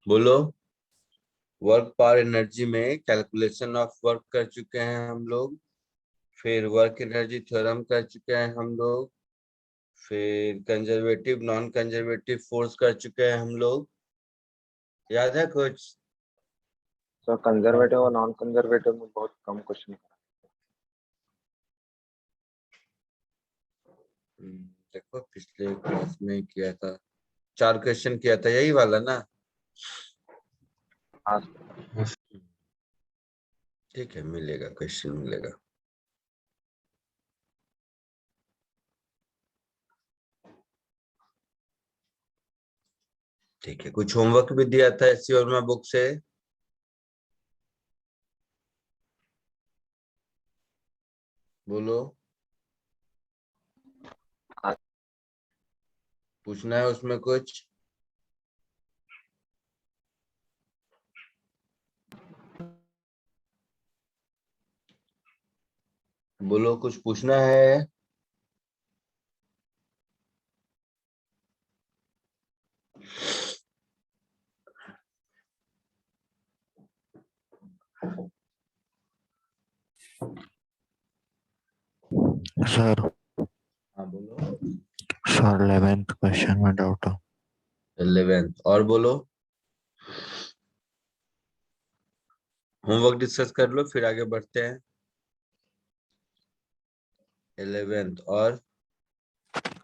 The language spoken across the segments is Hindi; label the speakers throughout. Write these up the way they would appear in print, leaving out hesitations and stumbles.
Speaker 1: बोलो। वर्क पावर एनर्जी में कैलकुलेशन ऑफ वर्क कर चुके हैं हम लोग, फिर वर्क एनर्जी थ्योरम कर चुके हैं हम लोग, फिर कंजर्वेटिव नॉन कंजर्वेटिव फोर्स कर चुके हैं हम लोग। याद है कुछ?
Speaker 2: सर कंजर्वेटिव और नॉन कंजर्वेटिव में बहुत कम क्वेश्चन।
Speaker 1: देखो पिछले क्लास में किया था, 4 क्वेश्चन किया था, यही वाला ना?
Speaker 2: हाँ
Speaker 1: ठीक है, मिलेगा, क्वेश्चन मिलेगा। ठीक है, कुछ होमवर्क भी दिया था एससी और मैं बुक से। बोलो।
Speaker 2: हाँ।
Speaker 1: पूछना है उसमें कुछ? बोलो, कुछ पूछना है?
Speaker 3: सर
Speaker 1: हाँ बोलो।
Speaker 3: सर 11th क्वेश्चन में डाउट है।
Speaker 1: 11th और बोलो। होमवर्क डिस्कस कर लो फिर आगे बढ़ते हैं। 11th और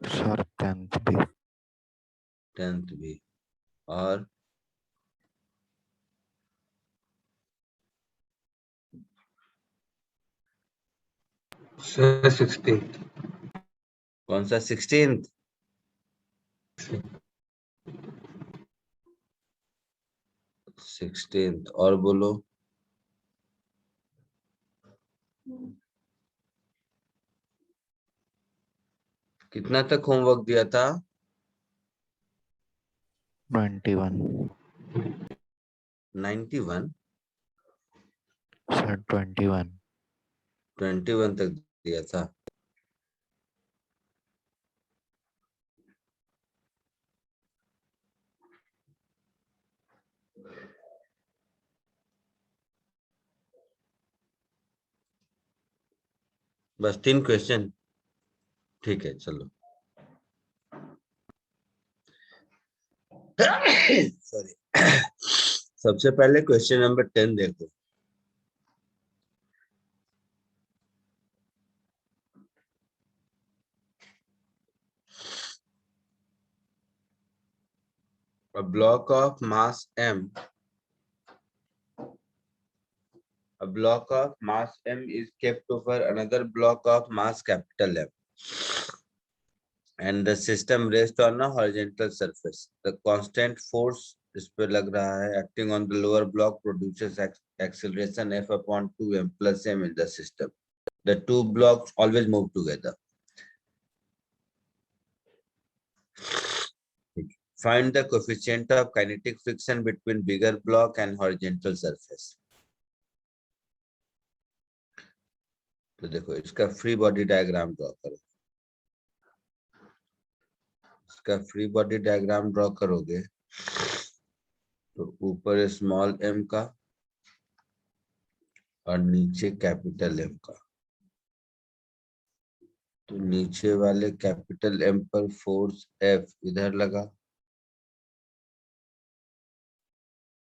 Speaker 3: सर 10th भी।
Speaker 1: 10th भी। और
Speaker 4: सर 16th।
Speaker 1: कौन सा 16th? 16th और बोलो। कितना तक होमवर्क दिया था?
Speaker 3: 21।
Speaker 1: 91?
Speaker 3: सर 21।
Speaker 1: 21 तक दिया था। बस 3 क्वेश्चन? ठीक है चलो। सॉरी। सबसे पहले क्वेश्चन नंबर 10 देखो। A block of mass m, a block of mass m is kept over another block of mass capital M, and the system rests on a horizontal surface. The constant force इस पे लग रहा है acting on the lower block produces acceleration F upon 2m plus m in the system. The two blocks always move together. Find the coefficient of kinetic friction between bigger block and horizontal surface. तो देखो इसका फ्री बॉडी डायग्राम ड्रॉ करो। इसका फ्री बॉडी डायग्राम ड्रॉ करोगे तो ऊपर स्मॉल m का और नीचे कैपिटल M का। तो नीचे वाले कैपिटल M पर फोर्स F इधर लगा,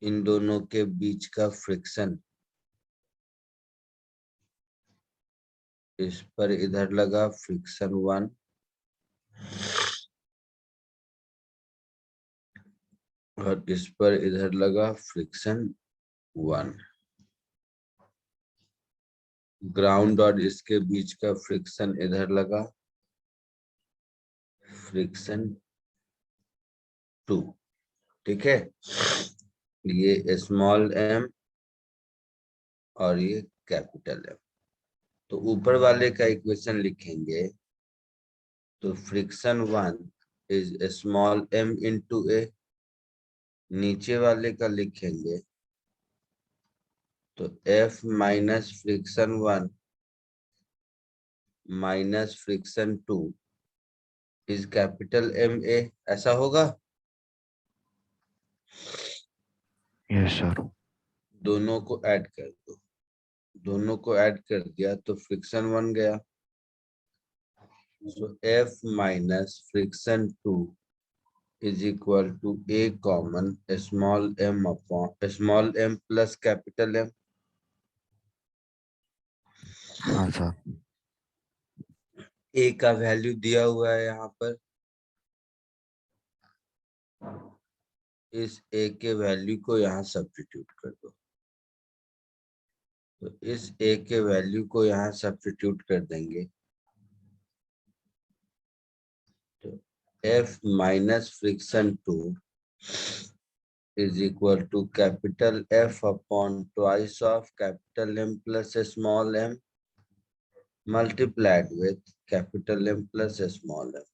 Speaker 1: इन दोनों के बीच का फ्रिक्शन इस पर इधर लगा, फ्रिक्शन 1, और इस पर इधर लगा फ्रिक्शन 1। ग्राउंड और इसके बीच का फ्रिक्शन इधर लगा, फ्रिक्शन 2। ठीक है, ये स्मॉल m और ये कैपिटल M। तो ऊपर वाले का इक्वेशन लिखेंगे तो friction 1 is small m into a। नीचे वाले का लिखेंगे तो F minus friction 1 minus friction 2 is capital M A। ऐसा होगा?
Speaker 3: Yes, sir.
Speaker 1: दोनों को ऐड कर दो, दोनों को ऐड कर दिया तो फ्रिक्शन 1 गया। सो F minus friction 2 is equal to A common small m upon small m plus capital M।
Speaker 3: हाँ सर।
Speaker 1: A का वैल्यू दिया हुआ है यहाँ पर, इस A के वैल्यू को यहाँ सब्स्टिट्यूट कर दो। तो इस A के वैल्यू को यहाँ सब्स्टिट्यूट कर देंगे तो F minus friction 2 is equal to capital F upon twice of capital M plus small m multiplied with capital M plus small m.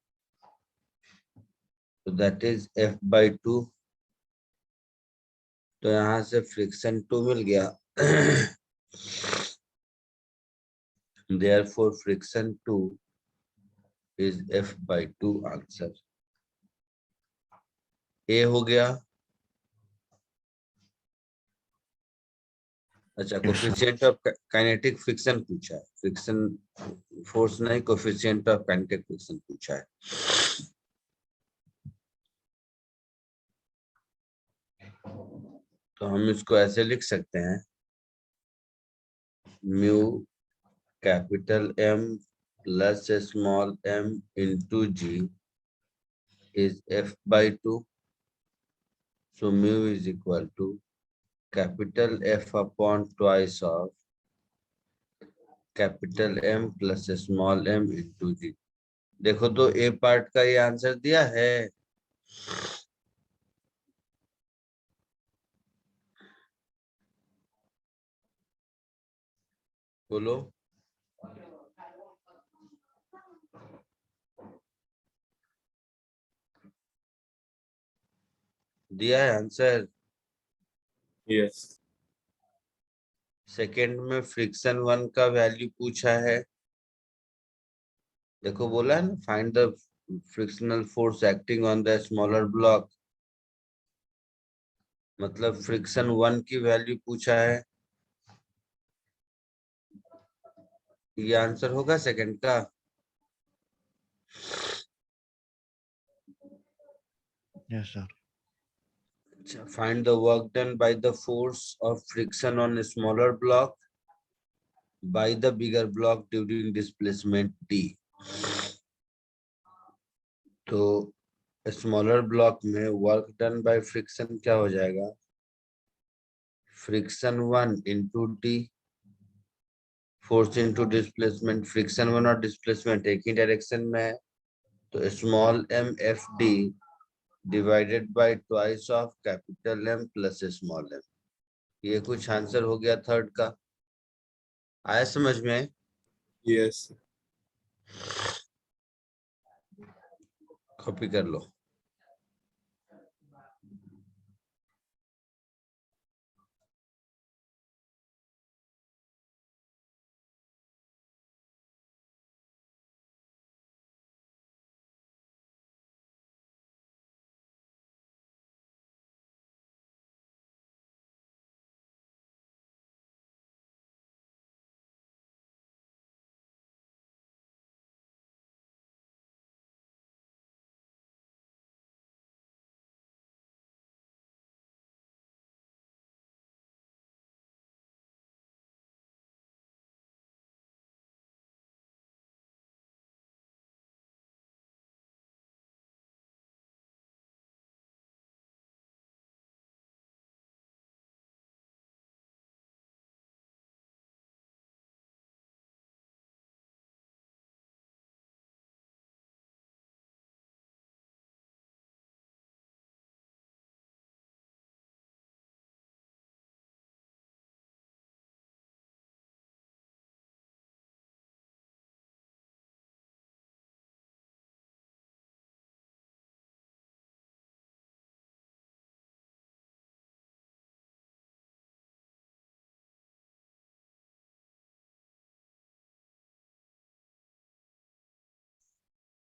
Speaker 1: So that is F by 2। तो यहाँ से फ्रिक्शन 2 मिल गया। Therefore friction 2 is F by 2 answer. A हो गया। अच्छा, कोफिशिएंट ऑफ काइनेटिक फ्रिक्शन पूछा है, फ्रिक्शन फोर्स नहीं, कोफिशिएंट ऑफ काइनेटिक फ्रिक्शन पूछा है। तो हम इसको ऐसे लिख सकते हैं, mu capital M plus small m into G is F by 2। So mu is equal to capital F upon twice of capital M plus small m into G। देखो तो A पार्ट का ये आंसर दिया है। बोलो। दिया है आंसर।
Speaker 4: यस।
Speaker 1: सेकेंड में फ्रिक्शन 1 का वैल्यू पूछा है। देखो बोला है ना, find the frictional force acting on the smaller block, मतलब फ्रिक्शन 1 की वैल्यू पूछा है। ये आंसर होगा सेकंड का।
Speaker 3: Yes, sir.
Speaker 1: अच्छा, find the work done by the force of friction on smaller block by the bigger block during displacement D। तो स्मॉलर ब्लॉक में वर्क डन बाय फ्रिक्शन क्या हो जाएगा, friction 1 into T, force into displacement. Friction 1 और डिस्प्लेसमेंट एक ही डायरेक्शन में है, तो small m F D divided by twice of capital M plus small m। ये कुछ आंसर हो गया थर्ड का। आया समझ में?
Speaker 4: यस।
Speaker 1: कॉपी कर लो।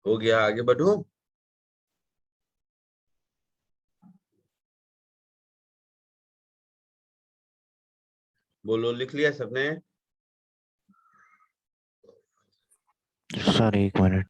Speaker 1: हो गया, आगे बढ़ूं? बोलो, लिख लिया सबने?
Speaker 3: Sir 1 minute.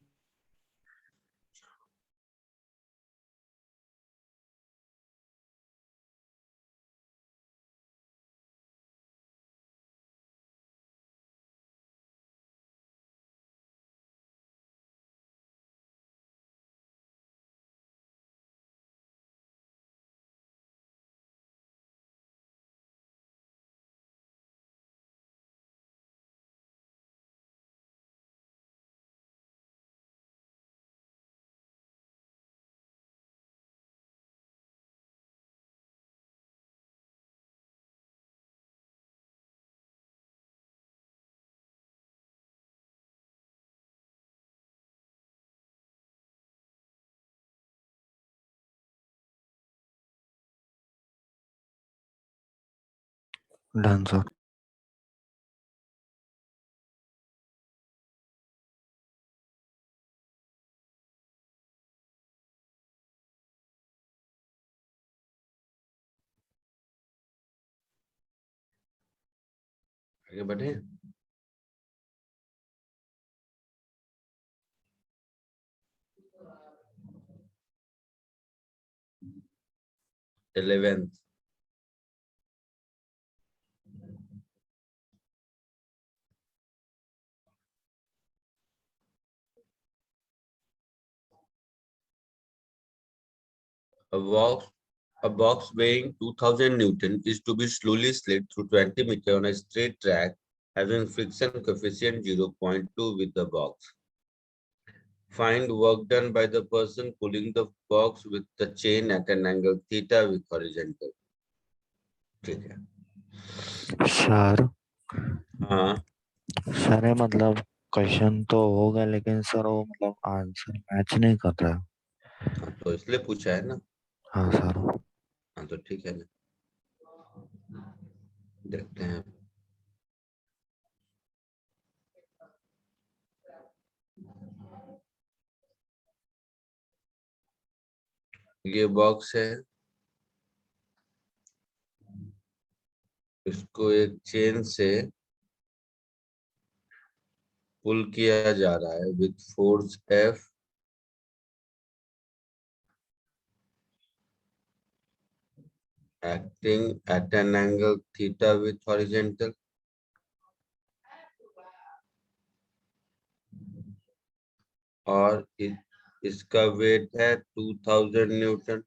Speaker 3: Done sir.
Speaker 1: आगे बढ़े। Eleventh, a box weighing 2000 Newton is to be slowly slid through 20 meters on a straight track having friction coefficient 0.2 with the box. Find work done by the person pulling the box with the chain at an angle theta with horizontal. ठीक है।
Speaker 3: सर
Speaker 1: हाँ,
Speaker 3: सर ये मतलब क्वेश्चन तो होगा, लेकिन सर वो मतलब आंसर मैच नहीं कर रहा।
Speaker 1: तो इसलिए पूछा है ना।
Speaker 3: हाँ सर।
Speaker 1: हाँ तो ठीक है ना, देखते हैं। ये बॉक्स है, इसको एक चेन से पुल किया जा रहा है with force F acting at an angle theta with horizontal. और इसका वेट है 2000 न्यूटन।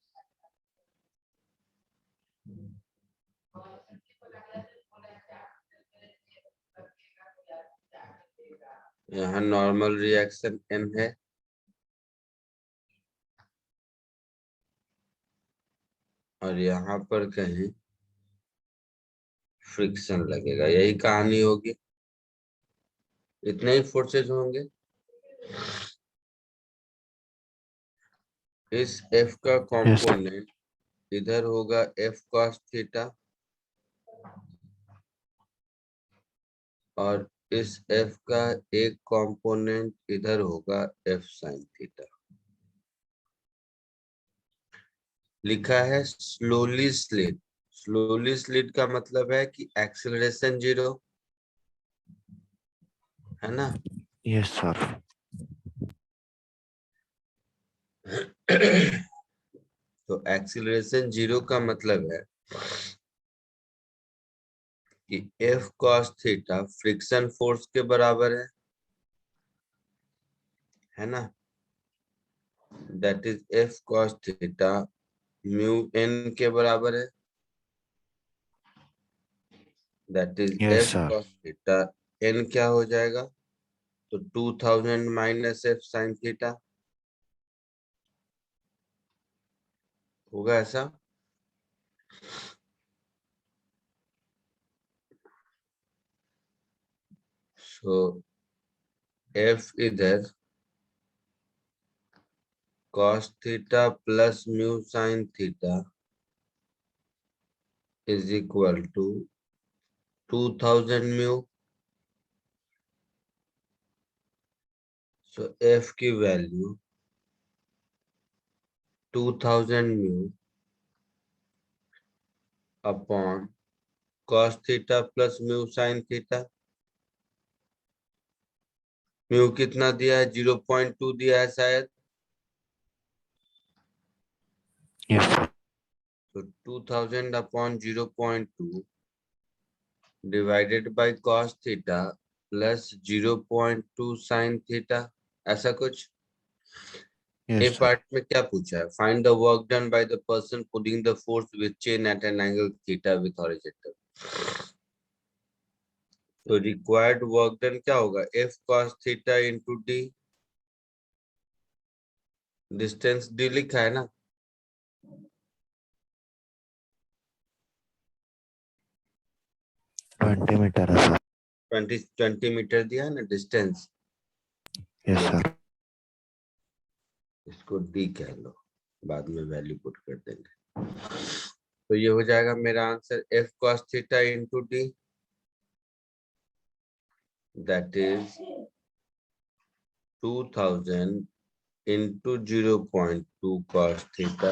Speaker 1: यहाँ नॉर्मल रिएक्शन n है और यहाँ पर कहीं फ्रिक्शन लगेगा, यही कहानी होगी। इतने ही फोर्सेज होंगे। इस F का कंपोनेंट इधर होगा F cos थीटा और इस F का एक कंपोनेंट इधर होगा F sin थीटा। लिखा है स्लोली स्लिड। स्लोली स्लिड का मतलब है कि एक्सेलरेशन 0 है ना।
Speaker 3: Yes sir.
Speaker 1: तो एक्सीलरेशन 0 का मतलब है कि F cos theta friction force के बराबर है ना। That is F cos theta mu n के बराबर है। That is
Speaker 3: yes
Speaker 1: F
Speaker 3: sir.
Speaker 1: cos theta n क्या हो जाएगा, तो 2000 माइनस F sin थीटा होगा ऐसा। सो F इधर cos theta plus mu sin theta is equal to 2000 mu. So F की value 2000 mu upon cos theta plus mu sin theta. Mu कितना दिया है? 0.2 दिया है शायद।
Speaker 3: Yes sir.
Speaker 1: तो 2000 upon 0.2 divided by cos theta plus 0.2 sin theta, ऐसा कुछ। ए
Speaker 3: यस सर।
Speaker 1: पार्ट में क्या पूछा है? Find the work done by the person pulling the force with chain at an angle theta with horizontal. तो रिक्वायर्ड वर्क डन क्या होगा? F cos theta into D. Distance D लिखा है ना।
Speaker 3: 20 मीटर है सर।
Speaker 1: 20 मीटर दिया है ना डिस्टेंस।
Speaker 3: Yes sir.
Speaker 1: इसको डी कह लो, बाद में वैल्यू पुट कर देंगे। तो ये हो जाएगा मेरा answer F cos theta into D, that is 2000 into 0.2 cos theta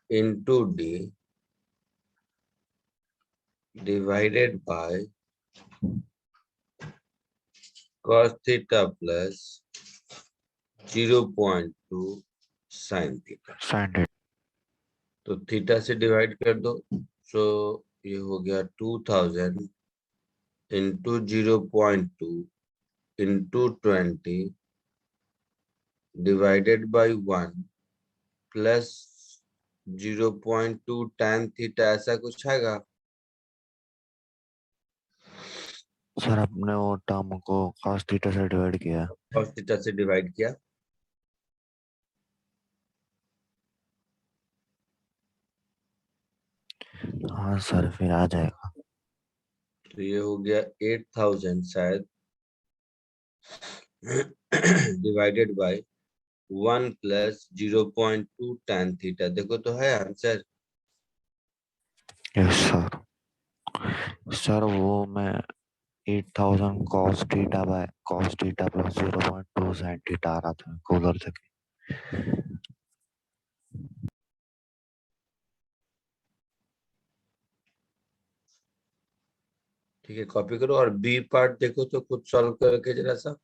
Speaker 1: into d divided by cos theta plus 0.2 sin theta।
Speaker 3: Sign.
Speaker 1: तो थीटा से डिवाइड कर दो, सो ये हो गया 2000 into 0.2 into 20 divided by 1 plus 0.2 tan theta, ऐसा कुछ आएगा।
Speaker 3: सर आपने वो टर्म को cos थीटा से डिवाइड किया।
Speaker 1: cos थीटा से डिवाइड किया।
Speaker 3: हाँ सर, फिर आ जाएगा।
Speaker 1: तो ये हो गया 8000 शायद divided by 1 plus 0.2 tan theta. देखो तो है आंसर।
Speaker 3: Yes sir. सर वो मैं 8000 cos theta by cos theta plus 0.2 sin theta आ रहा था उधर से।
Speaker 1: ठीक है, कॉपी करो और बी पार्ट देखो तो खुद सॉल्व करके जरा सा।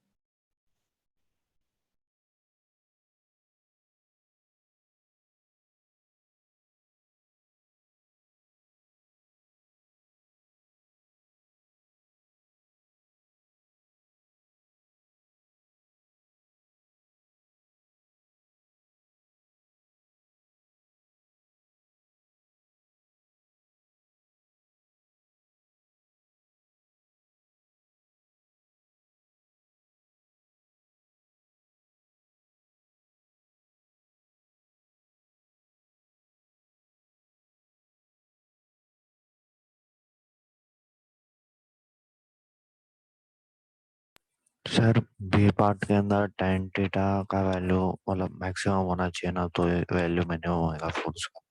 Speaker 3: सर बी पार्ट के अंदर tan थीटा का वैल्यू मतलब मैक्सिमम होना चाहिए ना, तो वैल्यू मिनिमम होगा फोर्स का।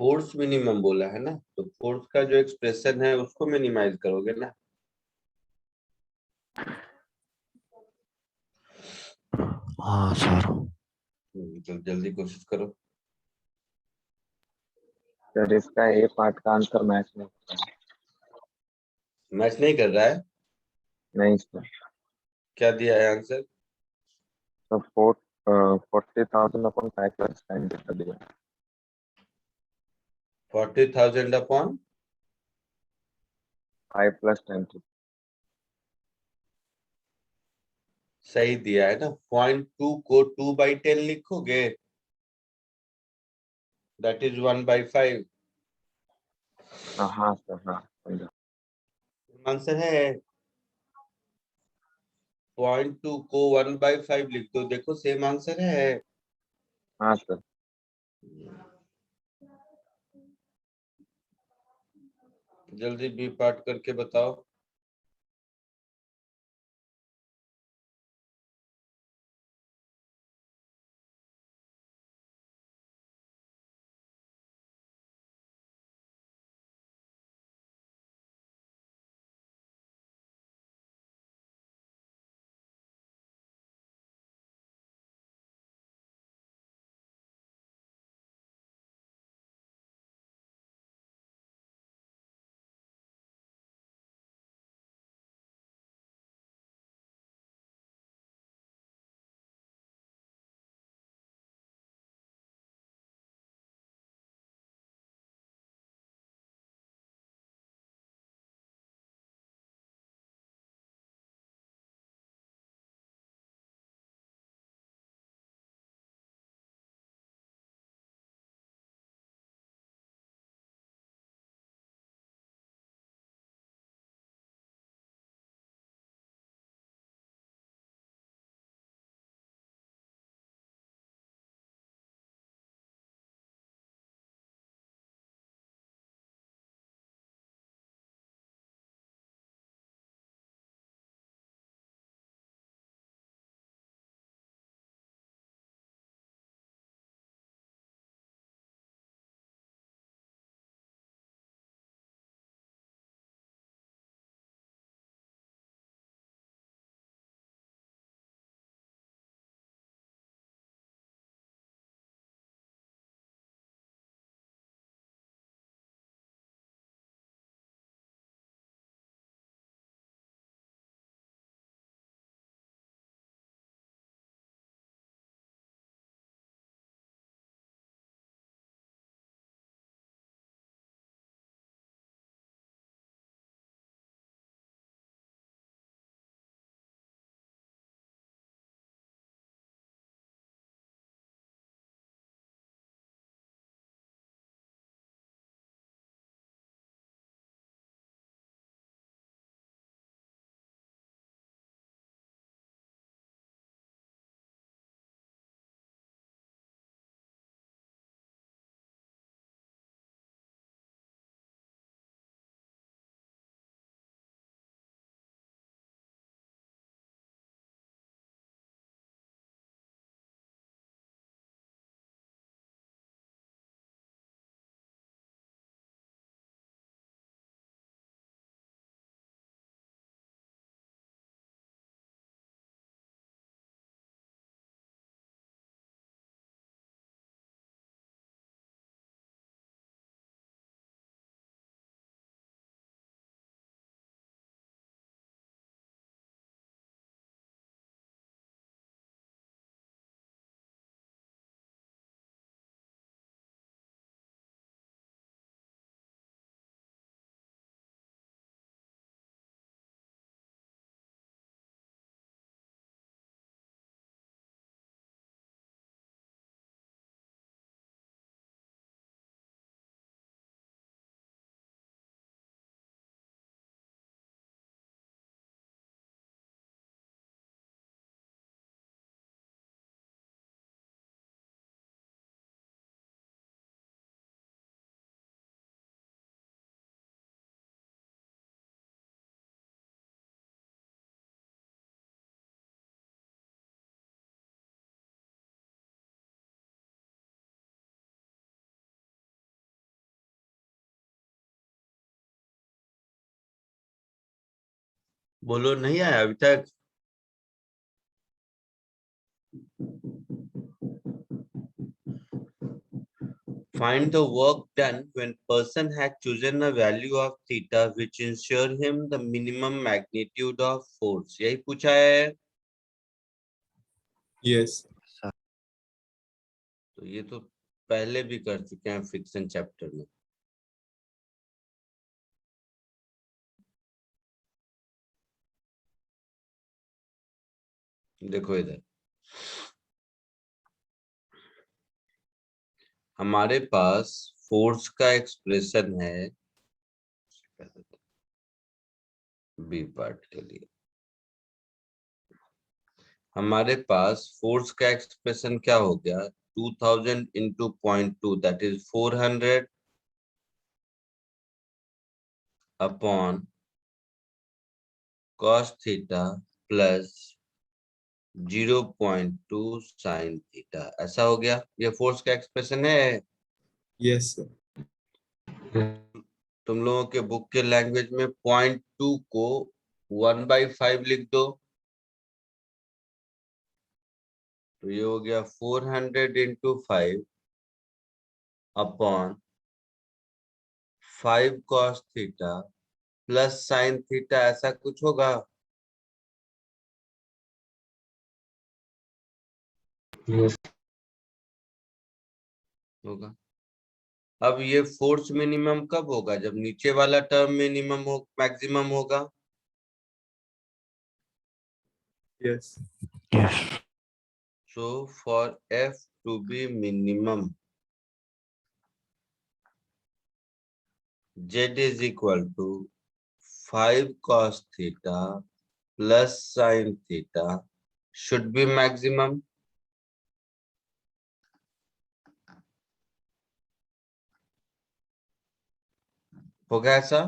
Speaker 1: फोर्स मिनिमम बोला है ना, तो फोर्स का जो एक्सप्रेशन है उसको मिनिमाइज करोगे ना।
Speaker 3: हाँ सर।
Speaker 1: तो जल्दी कोशिश करो।
Speaker 2: सर इसका ए पार्ट का आंसर मैच नहीं होता है।
Speaker 1: मैच नहीं कर रहा है।
Speaker 2: नहीं सर।
Speaker 1: क्या दिया है आंसर?
Speaker 2: तो 40,000 अपॉन 5 प्लस tan थीटा दिया।
Speaker 1: 40,000 अपॉन
Speaker 2: 5 प्लस tan थीटा।
Speaker 1: सही दिया है ना। 0.2 को 2/10 लिखोगे, दैट इज 1/5।
Speaker 2: हाँ सर, हाँ समझा।
Speaker 1: आंसर है। 0.2 को 1/5 लिख दो, देखो सेम आंसर है।
Speaker 2: हाँ सर।
Speaker 1: जल्दी बी पार्ट करके बताओ। बोलो, नहीं आया अभी तक? Find the work done when person had chosen a value of theta which ensure him the minimum magnitude of force. यही पूछा है।
Speaker 4: Yes.
Speaker 1: तो ये तो पहले भी कर चुके हैं फ्रिक्शन चैप्टर में। देखो इधर, हमारे पास फोर्स का एक्सप्रेशन है बी पार्ट के लिए। हमारे पास फोर्स का एक्सप्रेशन क्या हो गया, 2000 into 0.2 that is 400 upon cos theta plus 0.2 sin theta. ऐसा हो गया, ये फोर्स का एक्सप्रेशन है।
Speaker 4: Yes, sir.
Speaker 1: तुम लोगों के बुक के लैंग्वेज में 0.2 को 1/5 लिख दो, तो ये हो गया 400 into 5 upon 5 cos theta plus sin theta, ऐसा कुछ होगा। होगा। अब ये फोर्स मिनिमम कब होगा, जब नीचे वाला टर्म मिनिमम हो, मैक्सिमम होगा।
Speaker 4: Yes.
Speaker 3: Yes.
Speaker 1: So for F to be minimum, Z is equal to 5 cos theta plus sin theta should be maximum। होगा ऐसा,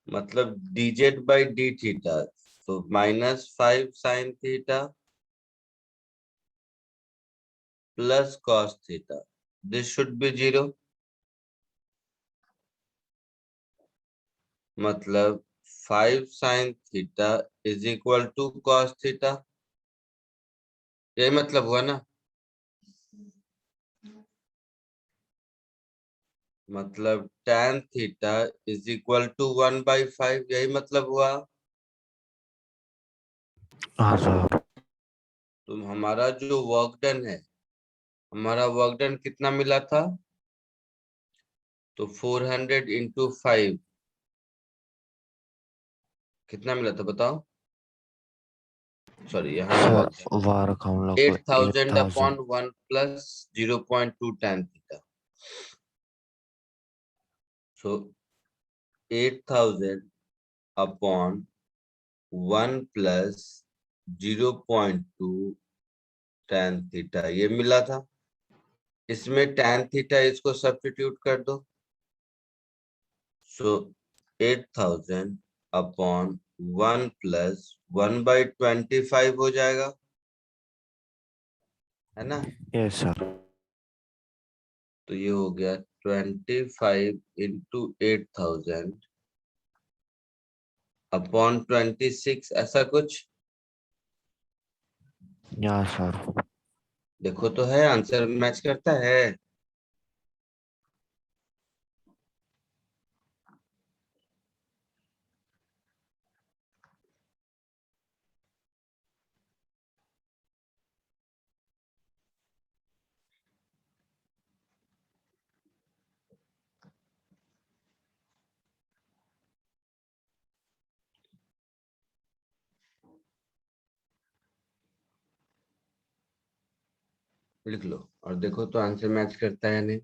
Speaker 1: मतलब dz by d थीटा, तो -5 sin theta plus cos theta, this should be 0। मतलब 5 sin theta is equal to cos theta, यही मतलब हुआ ना। मतलब tan theta is equal to 1/5, यही मतलब हुआ।
Speaker 3: हाँ सर।
Speaker 1: तो हमारा जो वर्क डन है, हमारा वर्क डन कितना मिला था, तो 400 इंटू 5 कितना मिला था बताओ। सॉरी, यहाँ लगा
Speaker 3: सर
Speaker 1: दिया,
Speaker 3: वर्क हम लोग को
Speaker 1: 8000 upon
Speaker 3: 8000।
Speaker 1: 1 plus 0.2 tan theta. So 8000 upon 1 plus 0.2 tan theta, ये मिला था। इसमें tan थीटा इसको सब्स्टिट्यूट कर दो, सो 8000 अपॉन 1 प्लस 1/25 हो जाएगा, है ना।
Speaker 3: Yes sir.
Speaker 1: तो ये हो गया 25 इंटू 8000 अपॉन 26, ऐसा कुछ।
Speaker 3: या सर।
Speaker 1: देखो तो है, आंसर मैच करता है। लिख लो और देखो तो आंसर मैच करता है नहीं।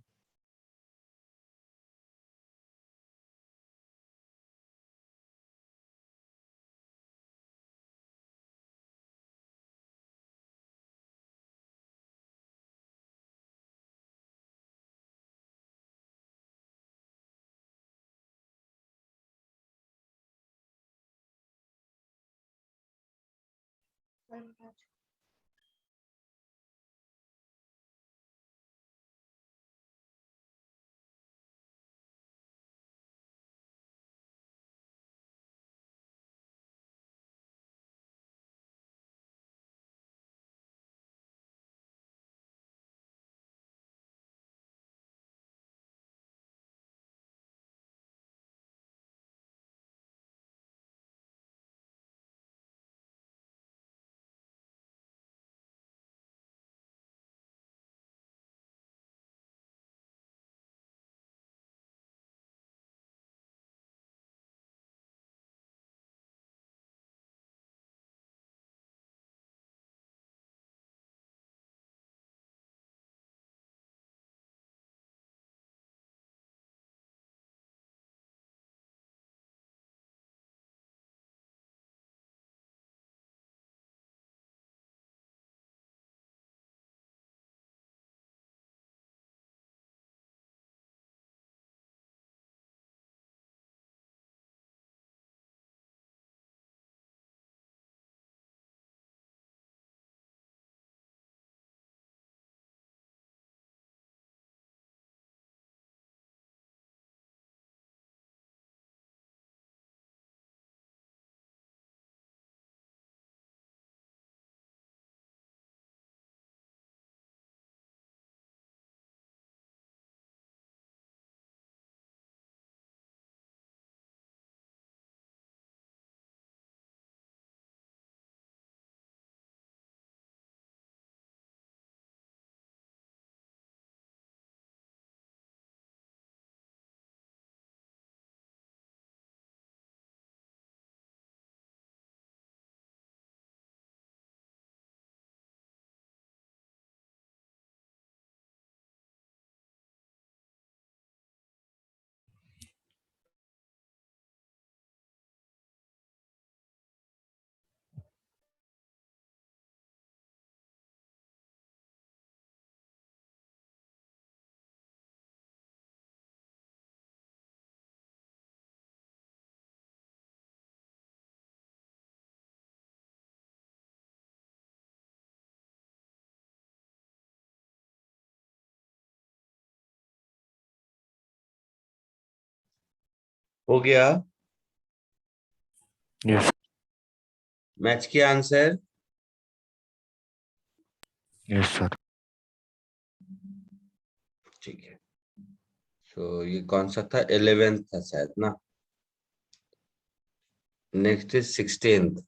Speaker 1: हो गया?
Speaker 3: यस
Speaker 1: मैच किया आंसर?
Speaker 3: Yes sir.
Speaker 1: ठीक है। तो ये कौन सा था? 11th था शायद ना। Next is 16th।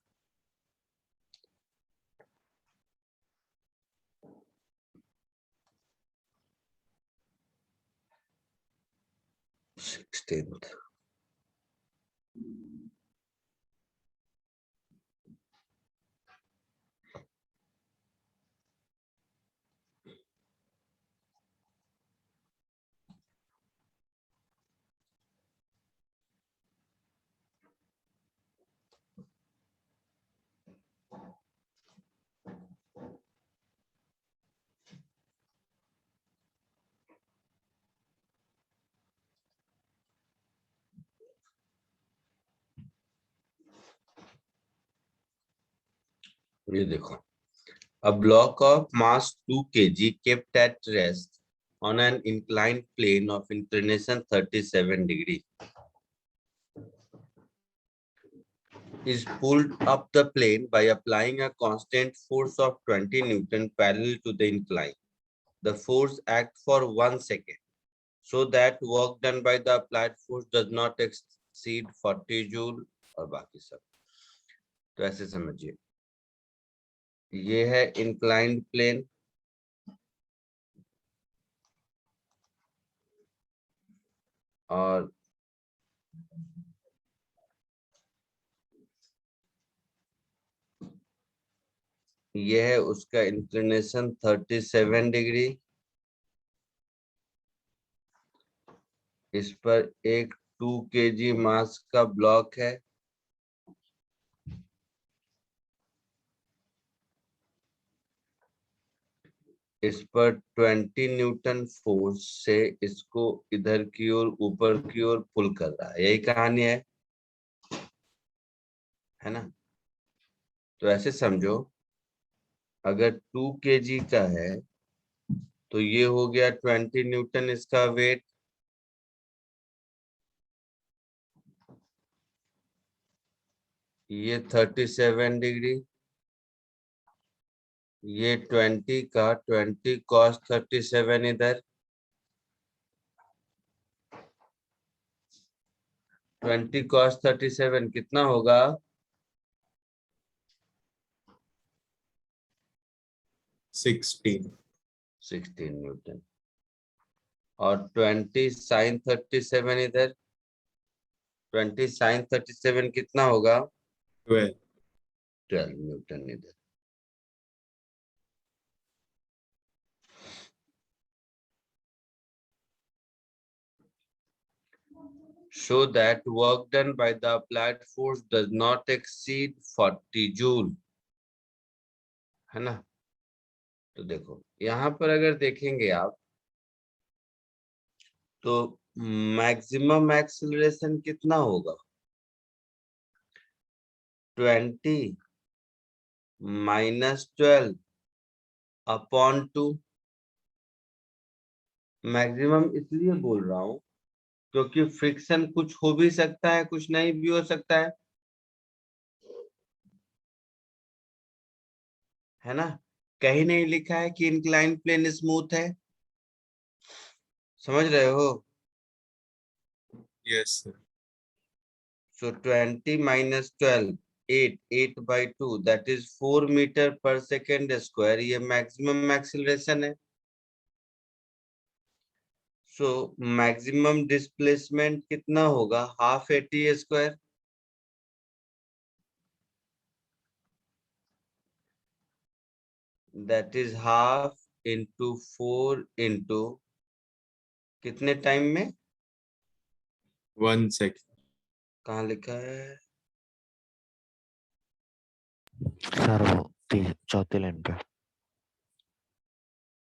Speaker 1: ये देखो, a block of mass 2 kg kept at rest on an inclined plane of inclination 37 degree is pulled up the plane by applying a constant force of 20 Newton parallel to the incline. The force acts for 1 second, so that work done by the applied force does not exceed 40 joule और बाकी सब। तो ऐसे समझिए, ये है inclined plane और ये है उसका इंक्लिनेशन 37 डिग्री। इस पर एक 2 kg मास का ब्लॉक है। इस पर 20 न्यूटन फोर्स से इसको इधर की ओर ऊपर की ओर पुल कर रहा है। यही कहानी है ना? तो ऐसे समझो, अगर 2 kg का है तो ये हो गया 20 न्यूटन इसका वेट। ये 37 डिग्री, ये 20 का 20 cos 37 इधर, 20 cos 37 कितना होगा?
Speaker 4: 16.
Speaker 1: 16 न्यूटन। और 20 sin 37 इधर, 20 sin 37 कितना होगा?
Speaker 4: 12.
Speaker 1: 12 न्यूटन इधर। Show that work done by the applied force does not exceed 40 joule, है ना? तो देखो, यहाँ पर अगर देखेंगे आप तो मैक्सिमम एक्सीलरेशन कितना होगा? 20 - 12 अपॉन 2। मैक्सिमम इसलिए बोल रहा हूं क्योंकि फ्रिक्शन कुछ हो भी सकता है, कुछ नहीं भी हो सकता है ना? कहीं नहीं लिखा है कि इंक्लाइन प्लेन स्मूथ है। समझ रहे हो?
Speaker 4: Yes, sir.
Speaker 1: So 20 minus 12, 8 by 2, that is 4 meter per second square। ये मैक्सिमम एक्सीलरेशन है। So मैक्सिमम डिस्प्लेसमेंट कितना होगा? Half AT square. That is half into 4 into कितने टाइम में?
Speaker 4: 1 second.
Speaker 1: कहाँ लिखा है?
Speaker 3: सर वो चौथी लाइन पे।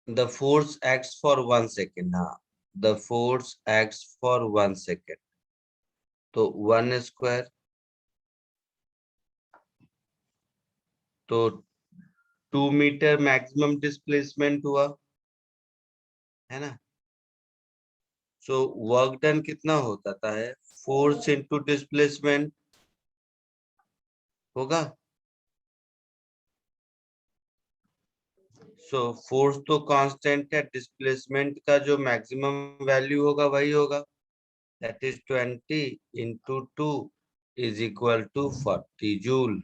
Speaker 1: The force acts for 1 second। हाँ, the force acts for 1 second। तो 1 स्क्वायर तो 2 मीटर मैक्सिमम डिस्प्लेसमेंट हुआ, है ना? सो वर्क डन कितना होता है? फोर्स इंटू डिस्प्लेसमेंट होगा। सो फोर्स तो कांस्टेंट है, डिस्प्लेसमेंट का जो मैक्सिमम वैल्यू होगा वही होगा, that is 20 into 2 is equal to 40 joule.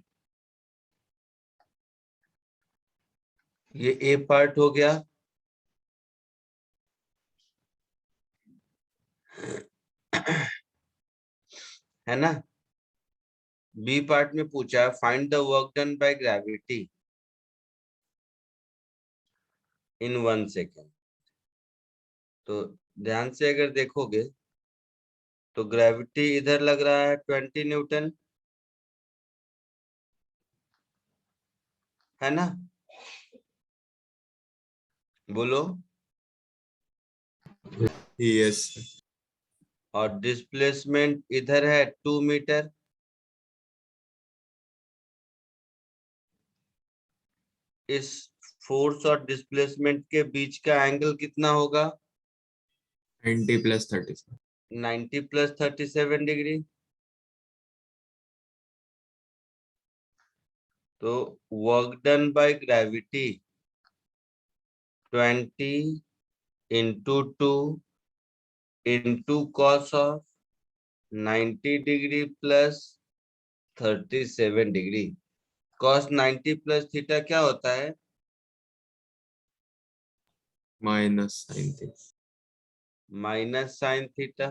Speaker 1: ये ए पार्ट हो गया। है ना। बी पार्ट में पूछा है find the work done by gravity in 1 second. तो ध्यान से अगर देखोगे तो ग्रेविटी इधर लग रहा है 20 न्यूटन, है ना। बोलो।
Speaker 4: Yes, sir.
Speaker 1: और डिस्प्लेसमेंट इधर है 2 मीटर। इस फोर्स और डिस्प्लेसमेंट के बीच का एंगल कितना होगा?
Speaker 4: 90 plus 37.
Speaker 1: 90 plus 37 degree. तो work done by gravity 20 into 2 into cos of 90 degree plus 37 degree. Cos 90 plus theta क्या होता है?
Speaker 4: Minus sin theta.
Speaker 1: Minus sine theta.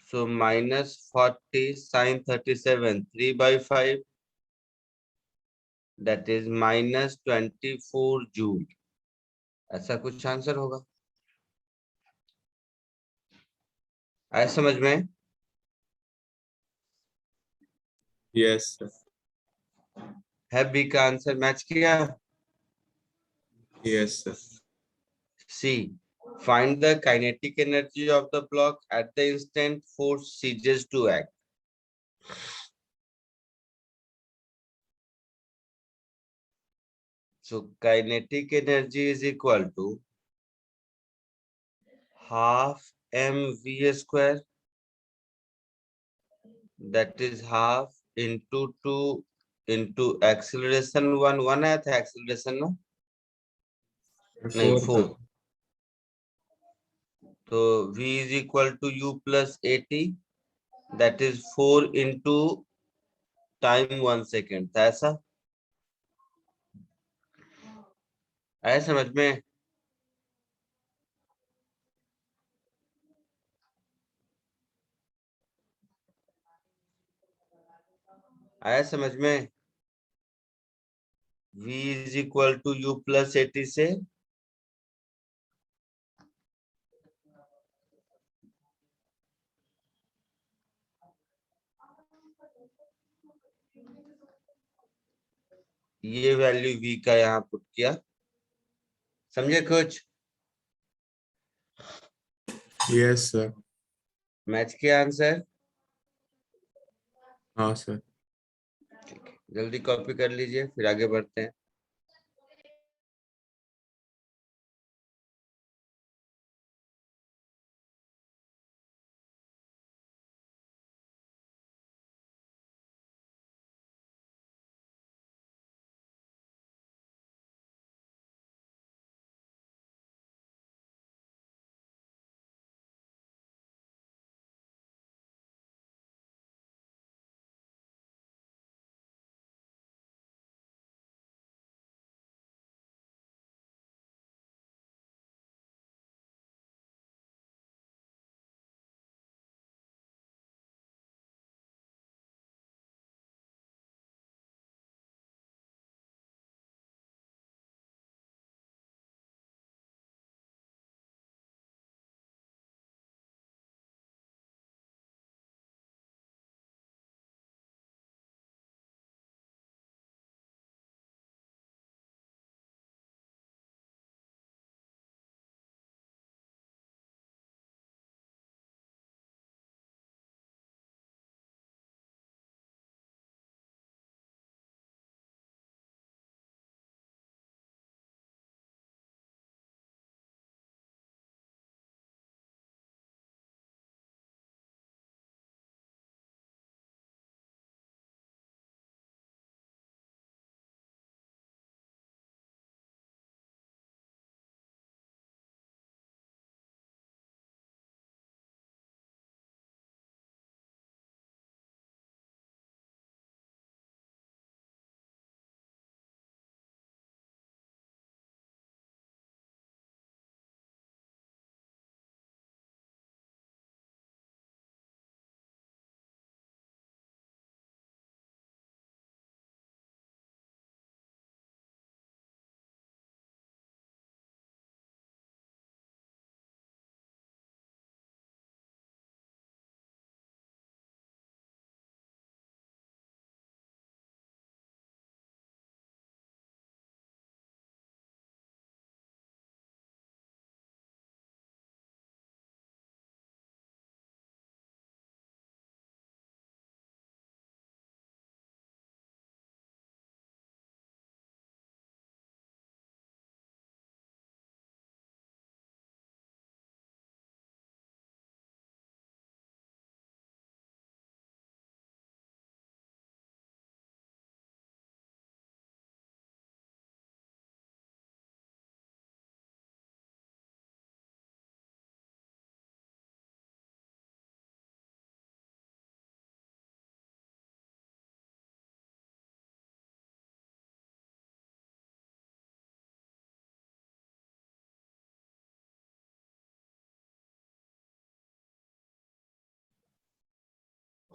Speaker 1: So minus 40 sine 37 3/5 that is minus 24 joule. ऐसा कुछ आंसर होगा। आया समझ में?
Speaker 4: Yes, sir.
Speaker 1: है बी का आंसर मैच किया?
Speaker 4: Yes, sir.
Speaker 1: C find the kinetic energy of the block at the instant force ceases to act. So kinetic energy is equal to half mv square, that is half into 2 into acceleration 1 आया था acceleration ना, नहीं
Speaker 4: 4
Speaker 1: 4। तो v is equal to u plus 80, that is 4 into time 1 second था। ऐसा आया समझ में? आया समझ में? v is equal to u plus 80 से ये वैल्यू v का यहाँ पुट किया। समझे कुछ?
Speaker 4: Yes, sir.
Speaker 1: मैच किया आंसर?
Speaker 4: हाँ, sir.
Speaker 1: जल्दी कॉपी कर लीजिए फिर आगे बढ़ते हैं।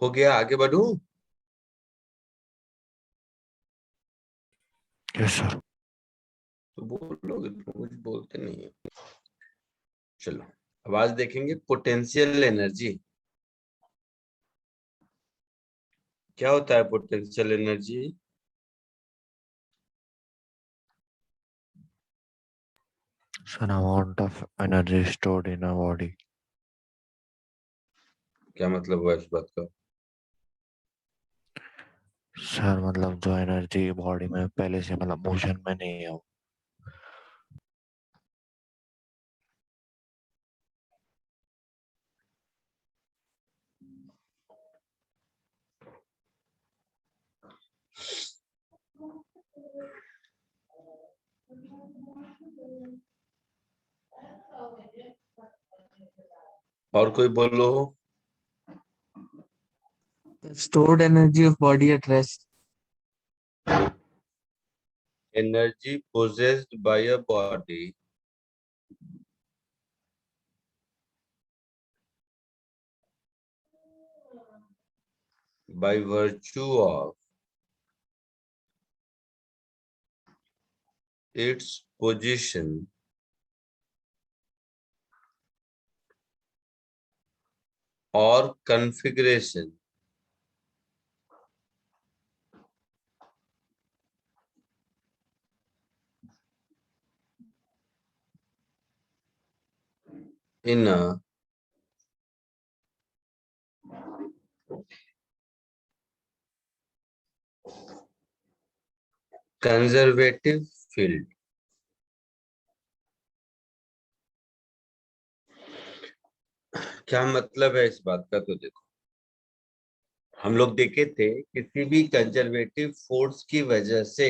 Speaker 1: हो गया, आगे बढ़ूं?
Speaker 3: Yes sir.
Speaker 1: तो बोलोगे तो, कुछ बोलते नहीं है। चलो अब आज देखेंगे पोटेंशियल एनर्जी। क्या होता है potential energy?
Speaker 3: Sir amount of energy stored in a body.
Speaker 1: क्या मतलब हुआ इस बात का?
Speaker 3: सर मतलब जो एनर्जी बॉडी में पहले से मतलब मोशन में नहीं है।
Speaker 1: और कोई बोलो।
Speaker 5: stored energy of body at rest.
Speaker 1: Energy possessed by a body by virtue of its position or configuration in a conservative field. क्या मतलब है इस बात का? तो देखो, हम लोग देखे थे किसी भी कंजर्वेटिव फोर्स की वजह से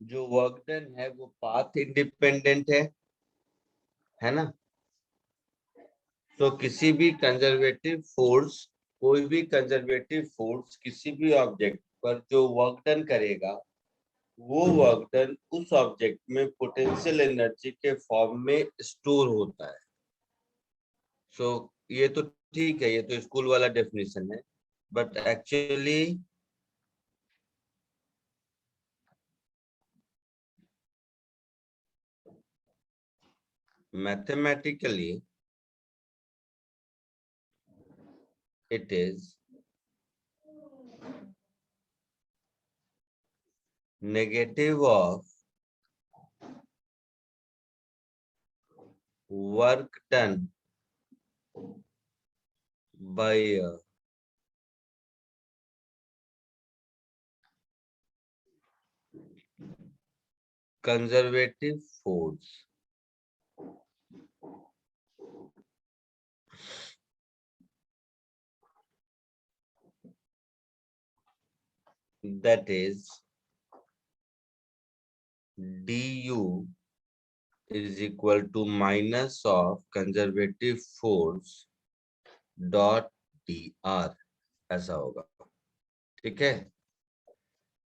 Speaker 1: जो वर्क डन है वो पाथ इंडिपेंडेंट है ना? तो किसी भी कंजर्वेटिव फोर्स, कोई भी कंजर्वेटिव फोर्स किसी भी ऑब्जेक्ट पर जो वर्क डन करेगा, वो वर्क डन उस ऑब्जेक्ट में पोटेंशियल एनर्जी के फॉर्म में स्टोर होता है। सो ये तो ठीक है, ये तो स्कूल वाला डेफिनेशन है, but actually mathematically it is negative of work done by a conservative force. That is du is equal to minus of conservative force dot dr, ऐसा होगा। ठीक है,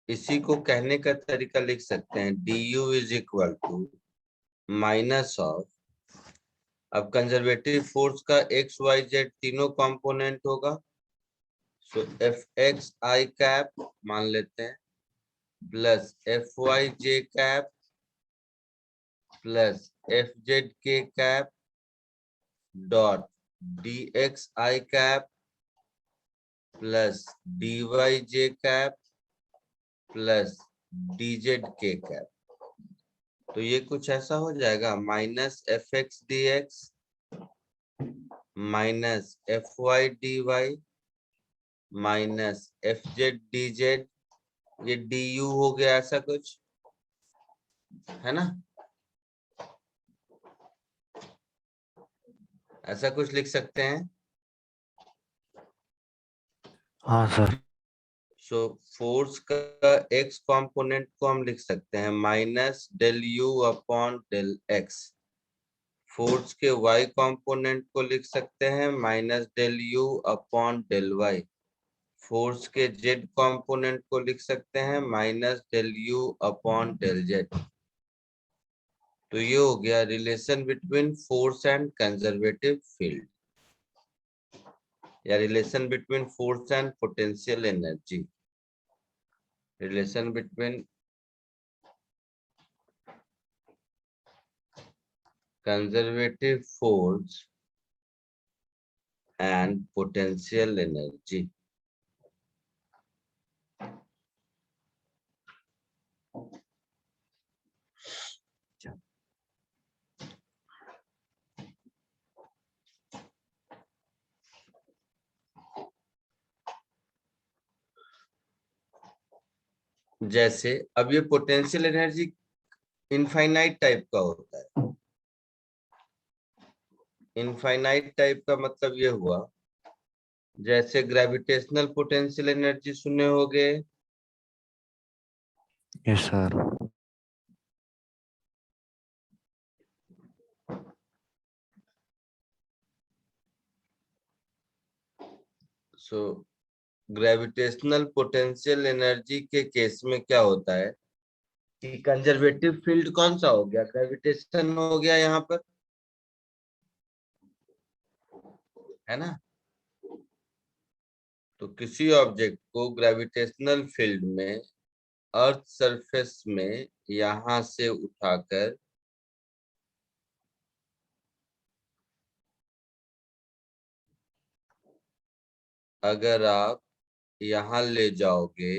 Speaker 1: इसी को कहने का तरीका लिख सकते हैं, du is equal to minus of, अब कंजर्वेटिव फोर्स का एक्स वाई जेड तीनों कंपोनेंट होगा, so F X I cap मान लेते हैं plus F Y J cap plus F Z K cap dot D X I cap plus D Y J cap plus D Z K cap. तो ये कुछ ऐसा हो जाएगा, minus F X D X minus F Y D Y minus F Z D Z, ये डी यू हो गया, ऐसा कुछ है ना? ऐसा कुछ लिख सकते हैं।
Speaker 3: हाँ सर।
Speaker 1: सो फोर्स का एक्स कंपोनेंट को हम लिख सकते हैं minus del u upon del x, force के वाई कंपोनेंट को लिख सकते हैं minus del u upon del y, force के जेड कंपोनेंट को लिख सकते हैं minus del u upon del z. तो ये हो गया relation between force and conservative field. या relation between force and potential energy, relation between conservative force and potential energy. जैसे अब ये पोटेंशियल एनर्जी इनफाइनाइट टाइप का होता है। इनफाइनाइट टाइप का मतलब ये हुआ, जैसे ग्रेविटेशनल पोटेंशियल एनर्जी सुने होगे।
Speaker 3: Yes sir.
Speaker 1: So gravitational potential energy के केस में क्या होता है कि कंजर्वेटिव फील्ड कौन सा हो गया, ग्रेविटेशन हो गया यहाँ पर, है ना। तो किसी ऑब्जेक्ट को ग्रेविटेशनल फील्ड में अर्थ सरफेस में यहां से उठाकर अगर आप यहां ले जाओगे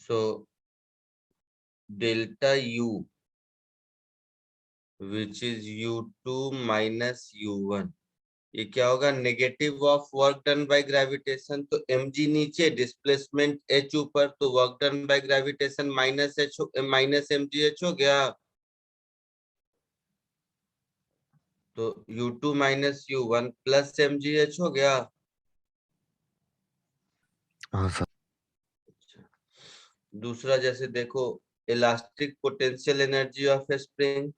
Speaker 1: so delta U which is U2 minus U1, ये क्या होगा, negative of work done bye gravitation. तो mg नीचे, डिस्प्लेसमेंट h ऊपर, तो work done bye gravitation minus mgh हो गया। तो U2 minus U1 plus mgh हो गया।
Speaker 3: हाँ सर।
Speaker 1: दूसरा जैसे देखो, elastic potential energy of a spring,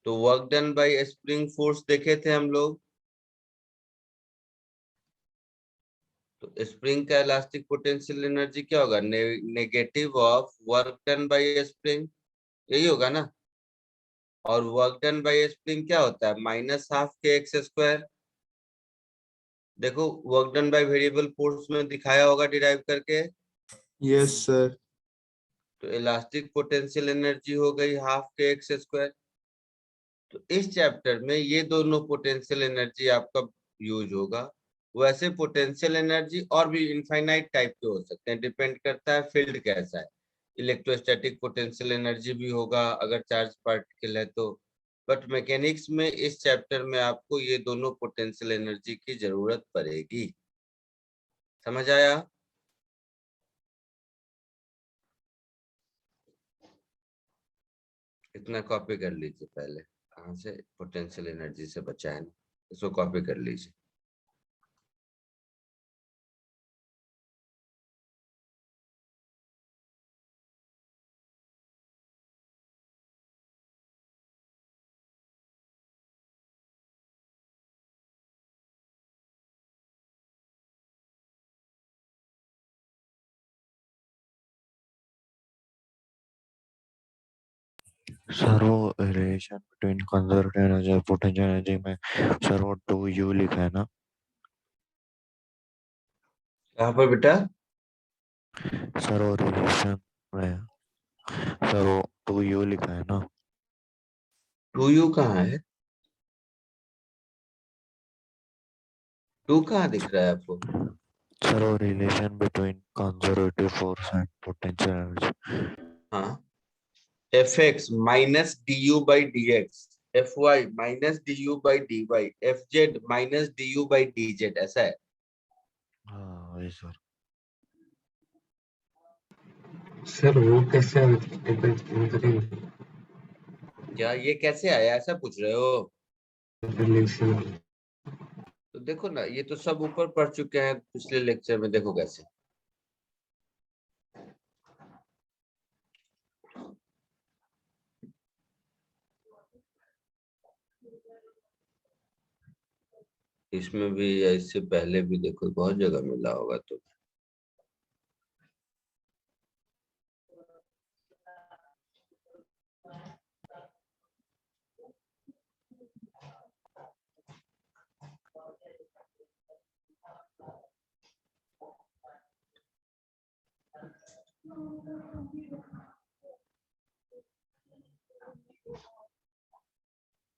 Speaker 1: तो work done by spring force देखे थे हम लोग। तो स्प्रिंग का इलास्टिक पोटेंशियल एनर्जी क्या होगा, negative of work done by spring, यही होगा ना। और वर्क डन बाय स्प्रिंग क्या होता है, माइनस हाफ के एक्स स्क्वायर। देखो work done by variable force में दिखाया होगा डिराइव करके।
Speaker 4: Yes, sir.
Speaker 1: तो इलास्टिक पोटेंशियल एनर्जी हो गई हाफ के एक्स स्क्वायर। तो इस चैप्टर में ये दोनों पोटेंशियल एनर्जी आपका यूज होगा। वैसे पोटेंशियल एनर्जी और भी इनफाइनाइट टाइप के हो सकते हैं, डिपेंड करता है फील्ड कैसा है। इलेक्ट्रोस्टैटिक पोटेंशियल एनर्जी भी होगा अगर चार्ज पार्टिकल है तो। बट मैकेनिक्स में इस चैप्टर में आपको ये दोनों पोटेंशियल एनर्जी की जरूरत पड़ेगी। समझ आया। इतना कॉपी कर लीजिए पहले, कहाँ से पोटेंशियल एनर्जी से बचा है ना, इसको कॉपी कर लीजिए।
Speaker 3: सर वो रिलेशन बिटवीन कंजर्वेटिव एनर्जी और पोटेंशियल एनर्जी में सर वो 2U लिखा है ना।
Speaker 1: कहाँ पर बेटा,
Speaker 3: सर वो रिलेशन में सर वो 2U लिखा है ना।
Speaker 1: 2U कहाँ है, 2 कहाँ दिख रहा है आपको।
Speaker 3: सर वो relation between conservative force and potential energy.
Speaker 1: हाँ, fx minus du by dx, fy minus du by dy, fz minus du by dz, ऐसा है।
Speaker 3: हाँ वही सर।
Speaker 6: सर वो कैसे करेंगे
Speaker 1: क्या ये कैसे आया, ऐसा पूछ रहे हो।
Speaker 6: रिलेशन?
Speaker 1: तो देखो ना, ये तो सब ऊपर पढ़ चुके हैं पिछले लेक्चर में, देखो कैसे। इसमें भी या इससे पहले भी देखो बहुत जगह मिला होगा तो।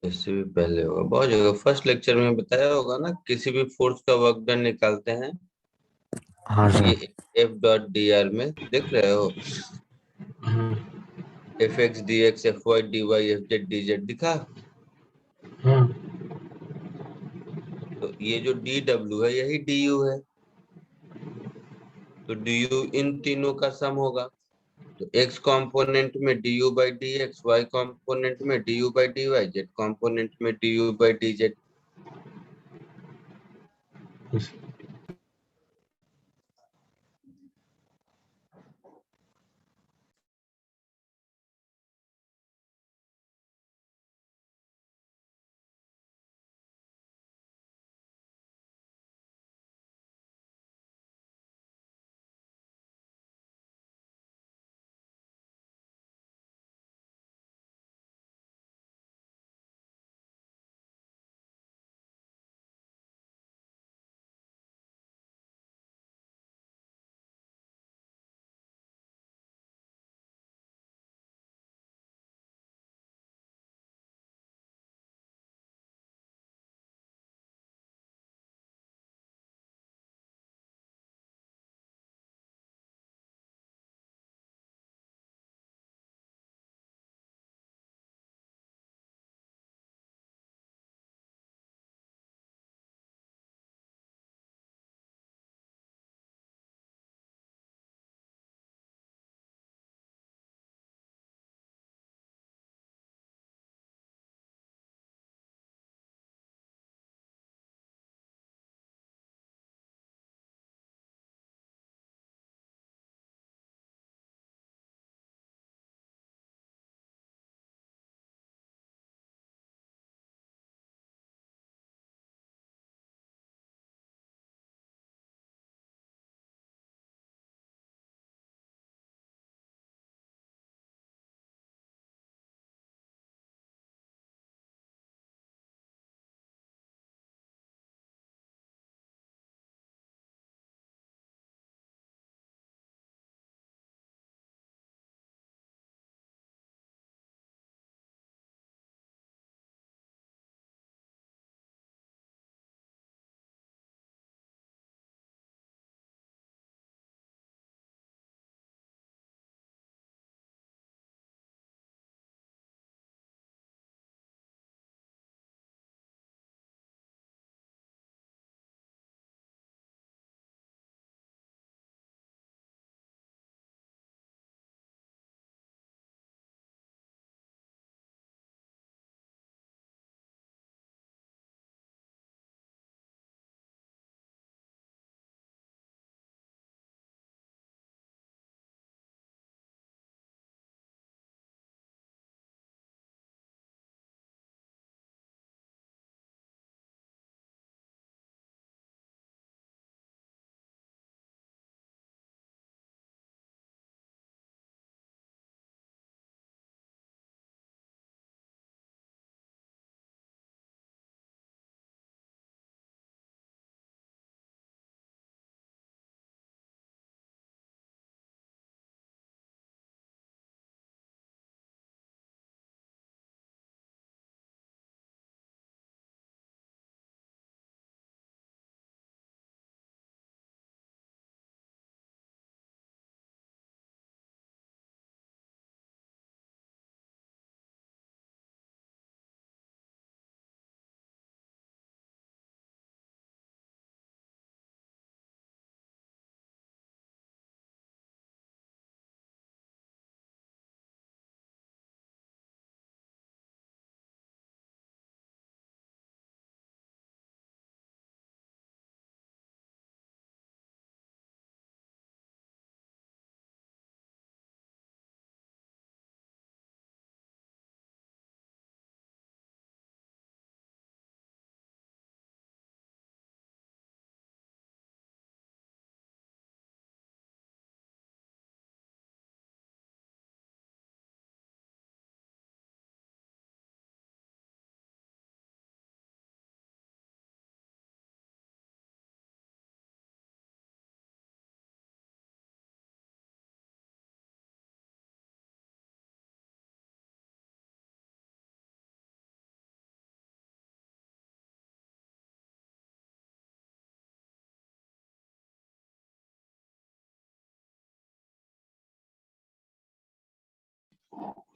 Speaker 1: इससे भी पहले होगा, बहुत जगह फर्स्ट लेक्चर में बताया होगा ना, किसी भी फोर्स का वर्क डन निकालते हैं,
Speaker 3: हाँ
Speaker 1: ये
Speaker 3: sir.
Speaker 1: F dot D R में देख रहे हो,
Speaker 6: हाँ
Speaker 1: F X D X F Y D Y F Z D Z दिखा।
Speaker 6: हाँ
Speaker 1: तो ये जो डी डब्ल्यू है यही डी यू है, तो डी यू इन तीनों का सम होगा। तो x कंपोनेंट में d u by d x, y component में d u by d y, z component में d u by d z.
Speaker 6: yes.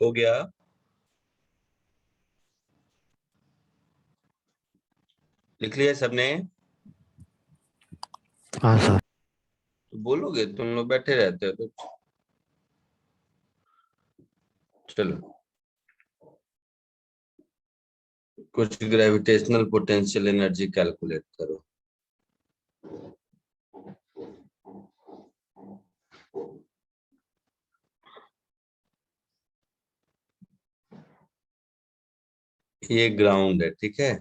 Speaker 1: हो गया? लिख लिया सबने?
Speaker 3: हाँ सर।
Speaker 1: तो बोलोगे, तुम लोग बैठे रहते हो तो। चलो, कुछ ग्रेविटेशनल पोटेंशियल एनर्जी कैलकुलेट करो। ये ग्राउंड है, ठीक है।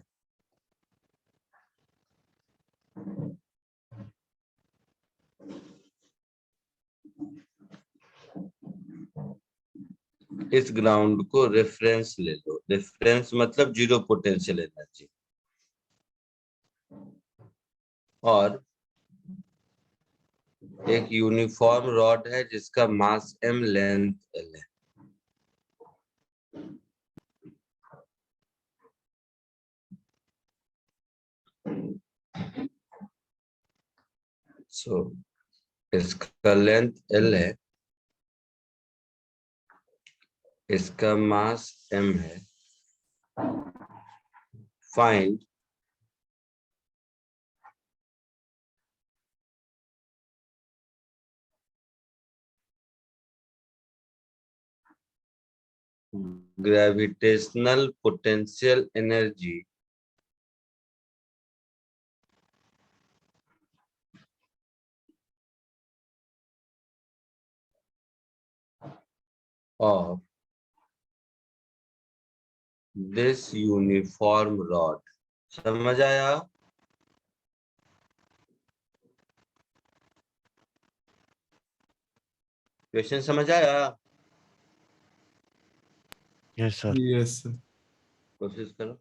Speaker 1: इस ग्राउंड को रेफरेंस ले लो। रेफरेंस मतलब जीरो पोटेंशियल एनर्जी। और एक यूनिफॉर्म रॉड है जिसका मास m, लेंथ l है। सो इसका लेंथ l है, इसका मास m है। Find gravitational potential energy of this uniform rod. समझ आया? क्वेश्चन समझ आया?
Speaker 3: Yes sir.
Speaker 4: Yes, sir.
Speaker 1: कोशिश करो।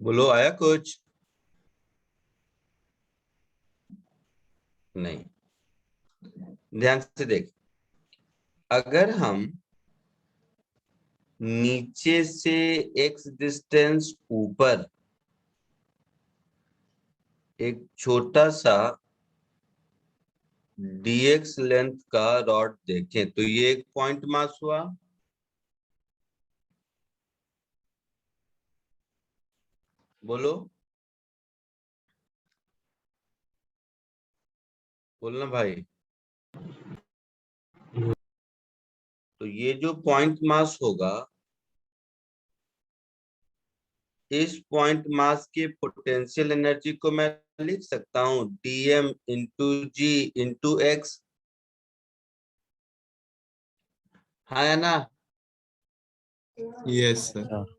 Speaker 1: बोलो, आया कुछ? नहीं। ध्यान से देख, अगर हम नीचे से x डिस्टेंस ऊपर एक छोटा सा dx लेंथ का रॉड देखें तो ये एक पॉइंट मास हुआ। बोलो, बोलना भाई। तो ये जो पॉइंट मास होगा, इस पॉइंट मास के पोटेंशियल एनर्जी को मैं लिख सकता हूँ dm इंटू जी इंटू एक्स। हाँ या ना?
Speaker 4: Yes, sir.
Speaker 3: सर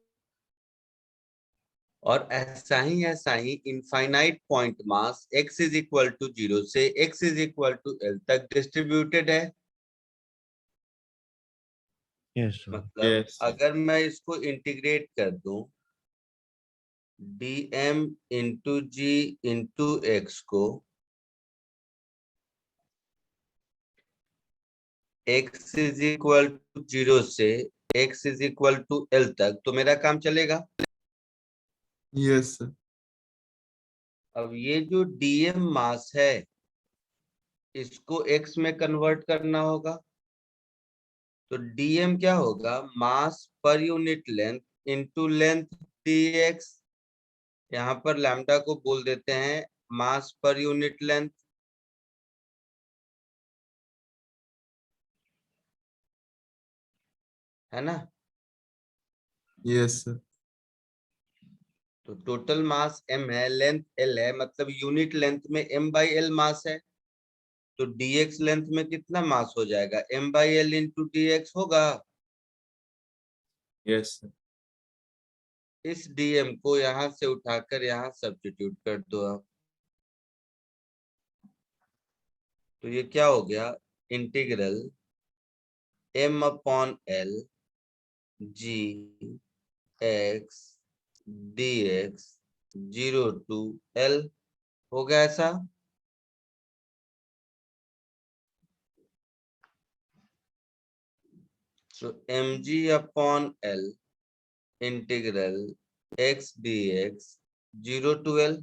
Speaker 1: और ऐसा ही infinite point mass x is equal to 0 से x is equal to l तक डिस्ट्रीब्यूटेड है।
Speaker 3: यस सर
Speaker 1: मतलब
Speaker 4: Yes.
Speaker 1: अगर मैं इसको इंटीग्रेट कर दूं, dm इंटू जी इंटू एक्स को x इज इक्वल टू 0 से x is equal to l तक, तो मेरा काम चलेगा।
Speaker 4: Yes, sir.
Speaker 1: अब ये जो dm मास है, इसको x में कन्वर्ट करना होगा। तो dm क्या होगा? मास पर unit length into length dx। यहाँ पर लैम्डा को बोल देते हैं मास पर यूनिट लेंथ। है ना?
Speaker 4: Yes, sir.
Speaker 1: तो टोटल मास m है, लेंथ l है, मतलब यूनिट लेंथ में m बाई l मास है। तो dx लेंथ में कितना मास हो जाएगा? m by l into dx होगा।
Speaker 4: Yes, sir.
Speaker 1: इस dm को यहां से उठाकर यहाँ सब्स्टिट्यूट कर दो आप। तो ये क्या हो गया? Integral m upon l g x dx 0 to l हो गया ऐसा। तो mg upon l integral x dx 0 to l,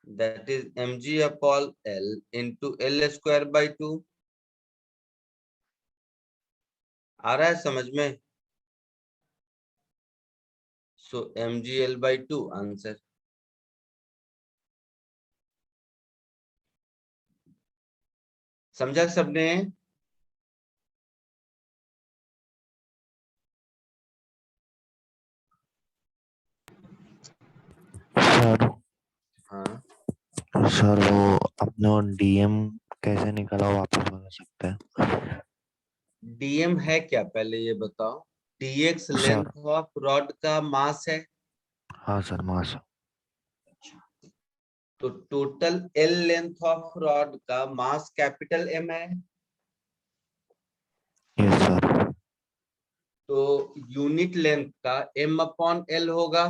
Speaker 1: that is mg upon l into l square by 2। आ रहा है समझ में? सो mg l by 2 आंसर। समझा सबने?
Speaker 3: सर
Speaker 1: हाँ,
Speaker 3: सर वो अपने डीएम कैसे निकला वापस बता सकते हैं?
Speaker 1: dm है क्या पहले ये बताओ। dx
Speaker 3: sir
Speaker 1: length of rod का मास है।
Speaker 3: हाँ सर मास
Speaker 1: तो total l length of rod का मास कैपिटल M है।
Speaker 3: यस सर
Speaker 1: तो यूनिट लेंथ का m अपॉन l होगा।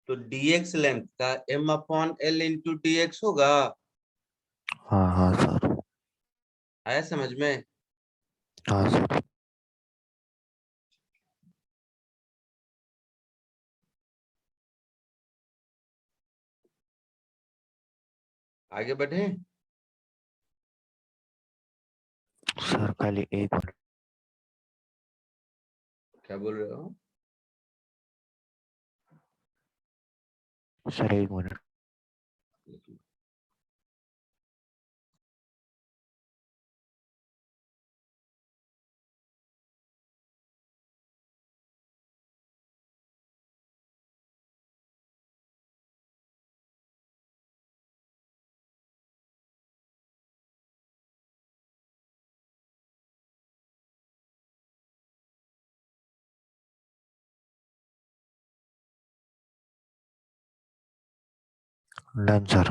Speaker 1: तो dx लेंथ का m upon l into dx होगा।
Speaker 3: हाँ हाँ सर
Speaker 1: आया समझ में?
Speaker 3: हाँ सर
Speaker 1: आगे बढ़े।
Speaker 3: सर खाली एक मिनट
Speaker 1: क्या बोल रहे हो?
Speaker 3: सर एक मिनट डन सर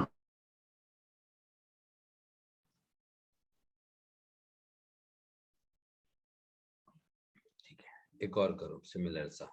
Speaker 1: एक और करो सिमिलर सा।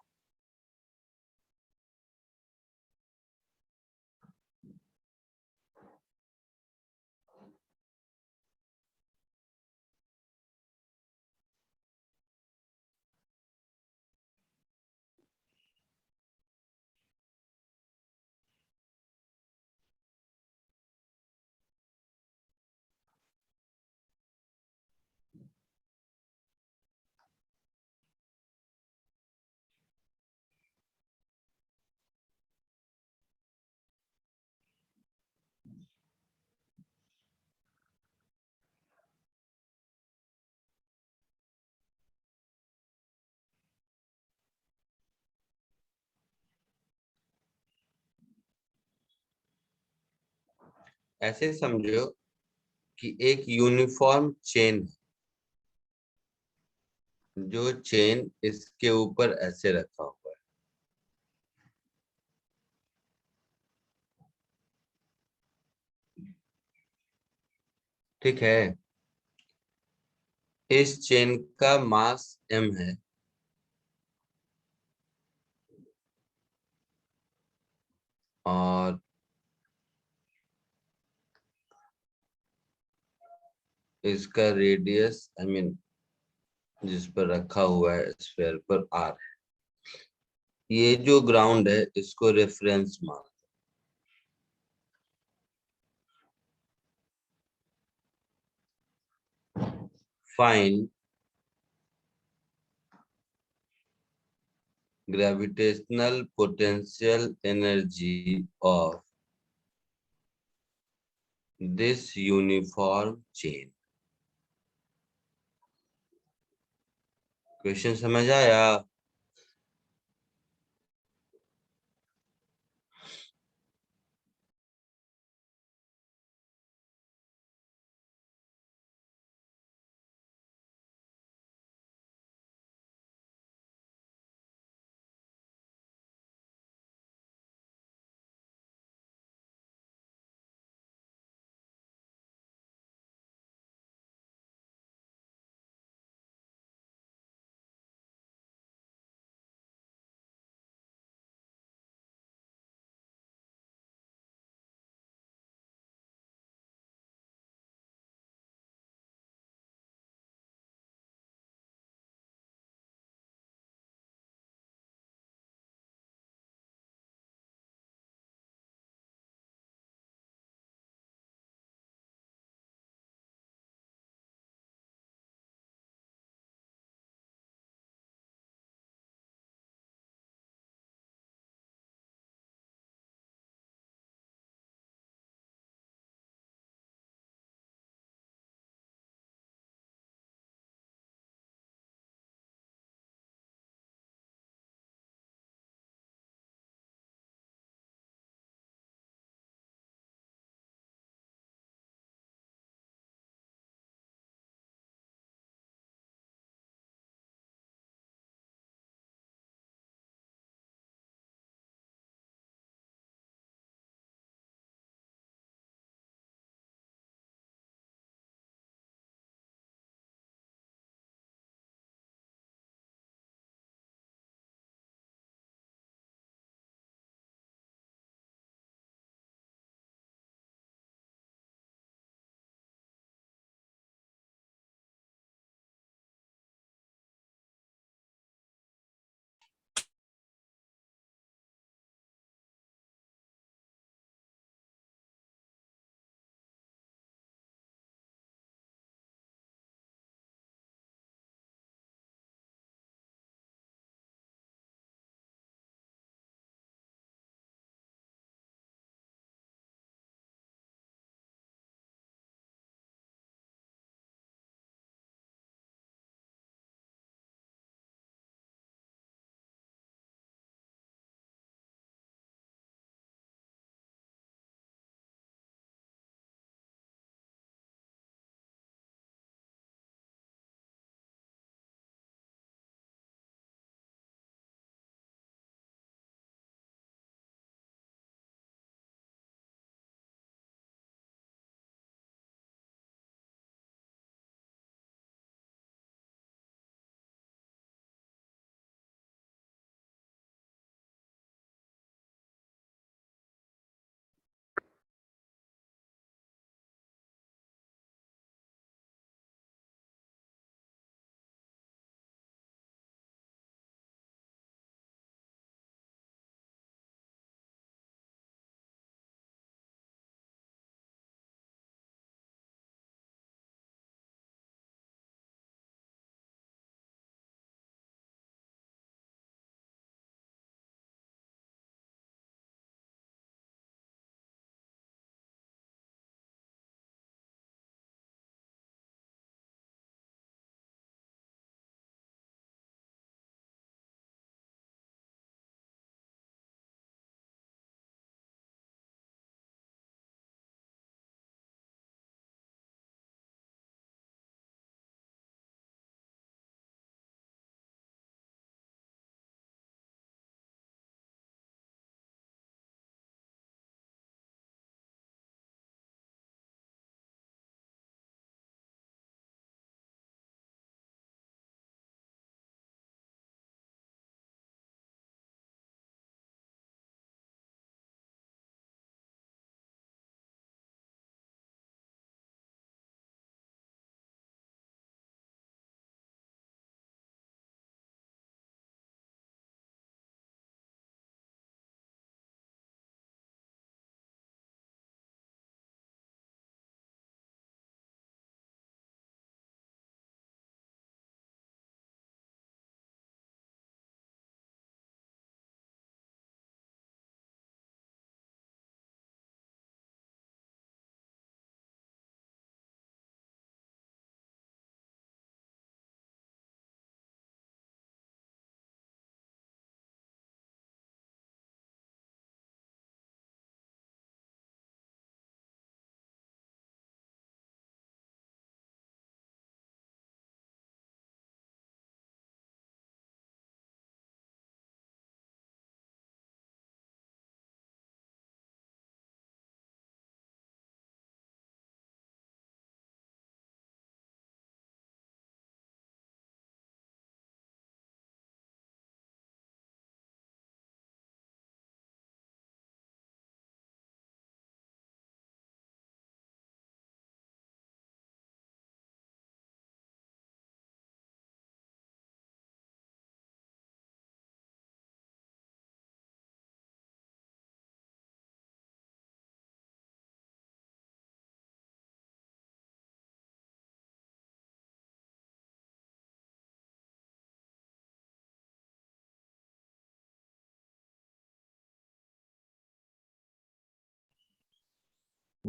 Speaker 1: ऐसे समझो कि एक यूनिफॉर्म चेन, जो चेन इसके ऊपर ऐसे रखा हुआ है, ठीक है। इस चेन का मास m है और इसका रेडियस जिस पर रखा हुआ है स्फीयर पर r है। ये जो ग्राउंड है इसको रेफरेंस मान। Find gravitational potential energy of this uniform chain। Question समझ आया?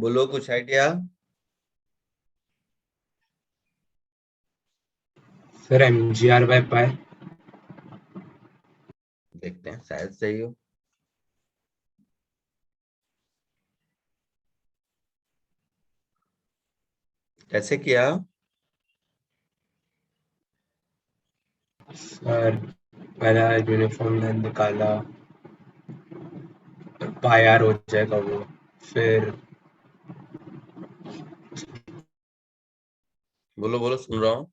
Speaker 1: बोलो कुछ आइडिया।
Speaker 6: Sir mgr/pi।
Speaker 1: देखते हैं शायद सही हो। कैसे किया?
Speaker 6: सर पहला यूनिफॉर्म लेंथ निकाला, पाई आर हो जाएगा वो, फिर
Speaker 1: बोलो बोलो, सुन रहा हूँ।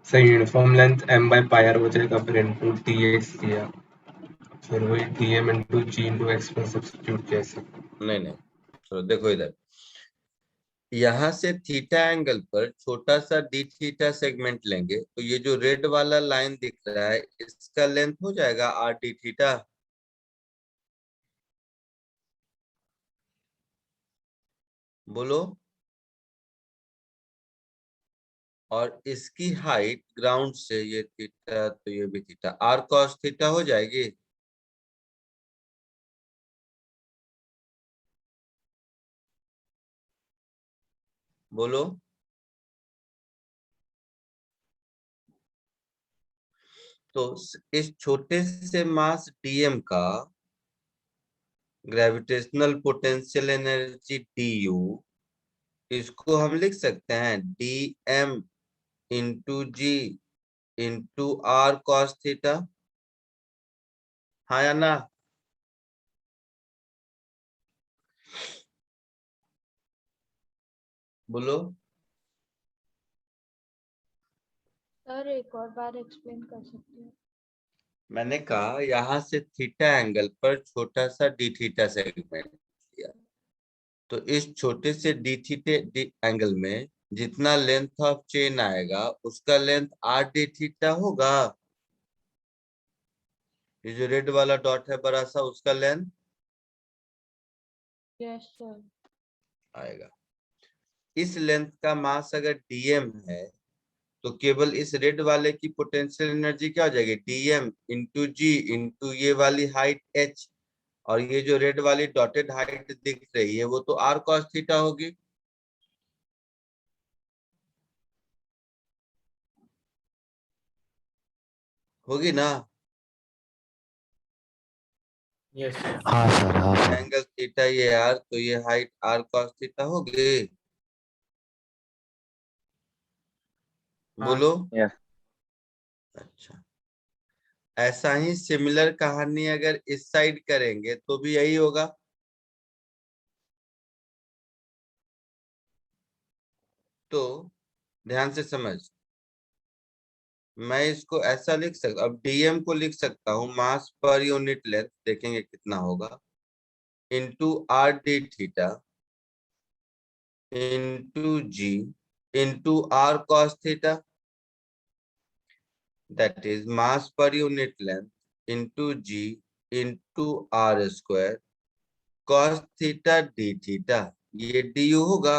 Speaker 6: Sir uniform length m/pi r हो जाएगा, फिर इनटू dx किया, फिर वही dm इंटू जी इंटू एक्स में सब्स्टिट्यूट किया सर।
Speaker 1: नहीं नहीं, चलो देखो इधर, यहाँ से थीटा एंगल पर छोटा सा डी थीटा सेगमेंट लेंगे, तो ये जो रेड वाला लाइन दिख रहा है इसका लेंथ हो जाएगा आर डी थीटा। बोलो। और इसकी हाइट ग्राउंड से ये थीटा, तो ये भी थीटा, आर कॉस थीटा हो जाएगी। बोलो। तो इस छोटे से मास डीएम का gravitational potential energy D U, इसको हम लिख सकते हैं डी एम इंटू जी इंटू आर कॉस थीटा। हाँ या ना? बोलो।
Speaker 7: सर एक और बार एक्सप्लेन कर सकते हैं?
Speaker 1: मैंने कहा यहाँ से थीटा एंगल पर छोटा सा डी थीटा सेगमेंट लिया, तो इस छोटे से डी थीटे एंगल में जितना लेंथ ऑफ चेन आएगा उसका लेंथ आर डी थीटा होगा। ये जो रेड वाला डॉट है बड़ा सा, उसका लेंथ
Speaker 7: यस सर।
Speaker 1: आएगा। इस लेंथ का मास अगर डीएम है तो केवल इस रेड वाले की पोटेंशियल एनर्जी क्या हो जाएगी, डीएम इंटू जी इंटू ये वाली हाइट एच, और ये जो रेड वाली डॉटेड हाइट दिख रही है वो तो आर कॉस थीटा होगी। होगी ना?
Speaker 3: हाँ सर, हाँ सर।
Speaker 1: एंगल थीटा ये आर, तो ये हाइट आर कॉस थीटा होगी। बोलो।
Speaker 2: यस।
Speaker 1: अच्छा, ऐसा ही सिमिलर कहानी अगर इस साइड करेंगे तो भी यही होगा। तो ध्यान से समझ, मैं इसको ऐसा लिख सकता, अब डीएम को लिख सकता हूँ मास पर यूनिट लेंथ, देखेंगे कितना होगा, into R D theta into ji into R cos theta, that is mass पर यूनिट लेंथ इंटू जी into R square cos theta D theta, ये डी यू होगा।